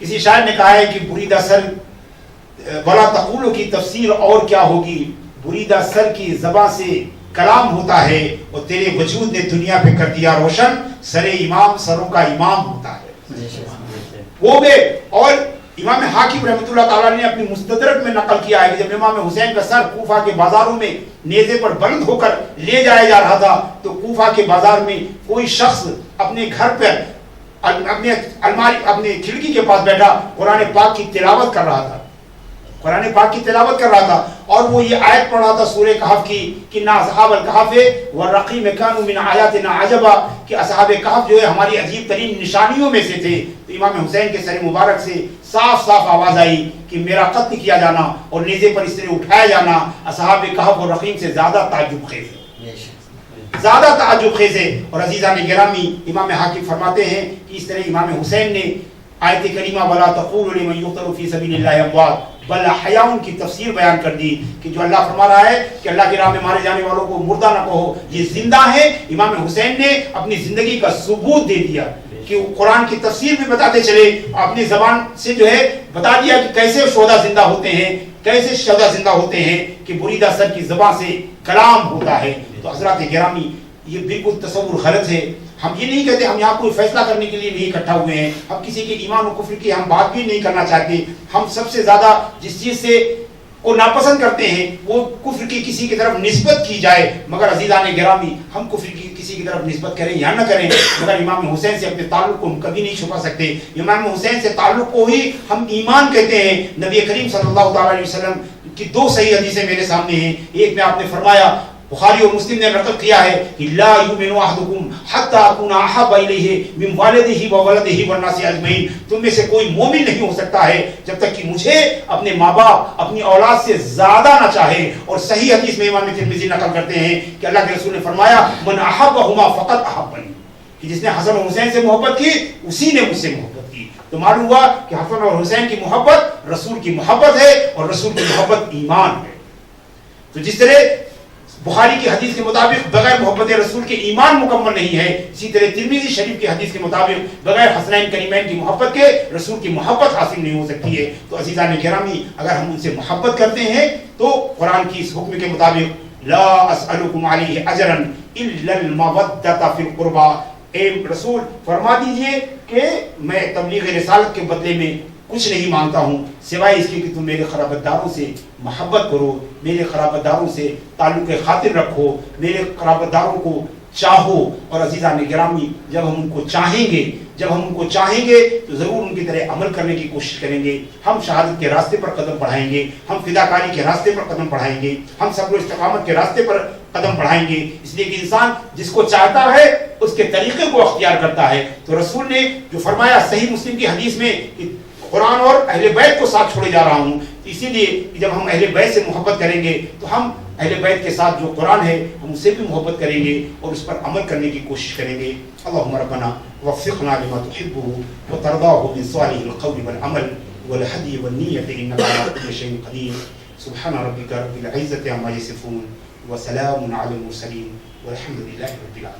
کسی شاعر نے کہا ہے کہ بریدہ سر ولا تقولو کی تفسیر اور کیا ہوگی، بریدہ سر کی زباں سے کلام ہوتا ہے اور تیرے وجود نے دنیا پہ کر دیا روشن، سر امام سروں کا امام ہوتا ہے. وہ بھی. اور امام حاکم رحمۃ اللہ تعالیٰ نے اپنی مستدرک میں نقل کیا ہے کہ جب امام حسین کا سر کوفہ کے بازاروں میں نیزے پر بلند ہو کر لے جایا جا رہا تھا تو کوفہ کے بازار میں کوئی شخص اپنے گھر پر اپنے کھڑکی کے پاس بیٹھا قرآن پاک کی تلاوت کر رہا تھا. قرآن پاک کی تلاوت کر رہا تھا اور وہ یہ آیت پڑھ رہا تھا سورہ کہف کی کہ نا اصحاب الکہف والرقیم کانوا من آیاتنا عجبا، کہ اصحاب کہف جو ہے ہماری عجیب ترین نشانیوں میں سے تھے. تو امام حسین کے سر مبارک سے صاف صاف آواز آئی کہ میرا قتل کیا جانا اور نیزے پر اس طرح اٹھایا جانا اصحاب کہف اور رقیم سے زیادہ تعجب خیز ہے، زیادہ تعجب خیز ہے. اور عزیزان گرامی، امام حاکم فرماتے ہیں کہ اس طرح امام حسین نے آیت کریمہ ولا تقولوا لمن یقتل فی سبیل اللہ اموات بل احیاء کی تفسیر بیان کر دی کہ جو اللہ فرما رہا ہے کہ اللہ کی راہ میں مارے جانے والوں کو مردہ نہ کہو، یہ زندہ ہے. امام حسین نے اپنی زندگی کا ثبوت دے دیا کہ قرآن کی تفسیر بھی بتاتے چلے، اپنی زبان سے جو ہے بتا دیا کہ کیسے شہداء زندہ ہوتے ہیں، کیسے شہداء زندہ ہوتے ہیں، کہ بریدہ سر کی زبان سے کلام ہوتا ہے. تو حضرات گرامی، یہ بالکل تصور غلط ہے. ہم یہ نہیں کہتے، ہم یہاں کوئی فیصلہ کرنے کے لیے نہیں اکٹھا ہوئے ہیں، ہم کسی کے ایمان و کفر کی ہم بات بھی نہیں کرنا چاہتے. ہم سب سے زیادہ جس چیز سے کو ناپسند کرتے ہیں وہ کفر کی کسی کی طرف نسبت کی جائے. مگر عزیزان گرامی، ہم کفر کی کسی کی طرف نسبت کریں یا نہ کریں، مگر امام حسین سے اپنے تعلق کو ہم کبھی نہیں چھپا سکتے. امام حسین سے تعلق کو ہی ہم ایمان کہتے ہیں. نبی کریم صلی اللہ تعالی علیہ وسلم کی دو صحیح حدیثیں میرے سامنے ہیں. ایک میں آپ نے فرمایا، بخاری اور مسلم نے نقل کیا ہے کہ لا یؤمن احدکم حتی اکون احب الیہ من والدہ وولدہ والناس اجمعین، تم میں سے کوئی مومن نہیں ہو سکتا ہے جب تک کہ مجھے اپنے ماں باپ اپنی اولاد سے زیادہ نہ چاہے. اور صحیح حدیث میں امام ترمذی نقل کرتے ہیں کہ اللہ کے رسول نے فرمایا من احبہما فقط احبنی، کہ جس نے حسن اور حسین سے محبت کی اسی نے مجھ سے محبت کی. تو معلوم ہوا کہ حسن اور حسین کی محبت رسول کی محبت ہے اور رسول کی محبت ایمان ہے. تو جس طرح بخاری کی حدیث کے مطابق بغیر محبت رسول کے ایمان مکمل نہیں ہے، اسی طرح ترمذی شریف کی حدیث کے مطابق بغیر حسنین کریمین کی محبت کے رسول کی محبت حاصل نہیں ہو سکتی ہے. تو عزیزان گرامی، اگر ہم ان سے محبت کرتے ہیں تو قرآن کی اس حکم کے مطابق لا اسألکم علیہ اجرا الا المودۃ فی القربى، اے رسول فرما دیجئے کہ میں تبلیغ رسالت کے بدلے میں کچھ نہیں مانگتا ہوں سوائے اس کے کہ تم میرے قرابت داروں سے محبت کرو، میرے قرابت داروں سے تعلق خاطر رکھو، میرے قرابت داروں کو چاہو. اور عزیزان گرامی، جب ہم ان کو چاہیں گے تو ضرور ان کی طرح عمل کرنے کی کوشش کریں گے. ہم شہادت کے راستے پر قدم بڑھائیں گے، ہم فداکاری کے راستے پر قدم بڑھائیں گے، ہم صبر و استقامت کے راستے پر قدم بڑھائیں گے. اس لیے کہ انسان جس کو چاہتا ہے اس کے طریقے کو اختیار کرتا ہے. تو رسول نے جو فرمایا صحیح مسلم کی حدیث میں کہ قرآن اور اہل بیت کو ساتھ چھوڑے جا رہا ہوں، اسی لیے جب ہم اہل بیت سے محبت کریں گے تو ہم اہل بیت کے ساتھ جو قرآن ہے ہم اس سے بھی محبت کریں گے اور اس پر عمل کرنے کی کوشش کریں گے. اللہم ربنا وفقنا لما تحبه وترضاه من صالح القول والعمل والهدي والنية انك على كل شيء قدير. سبحان ربك رب العزة عما يصفون وسلام على المرسلين والحمد لله رب العالمين.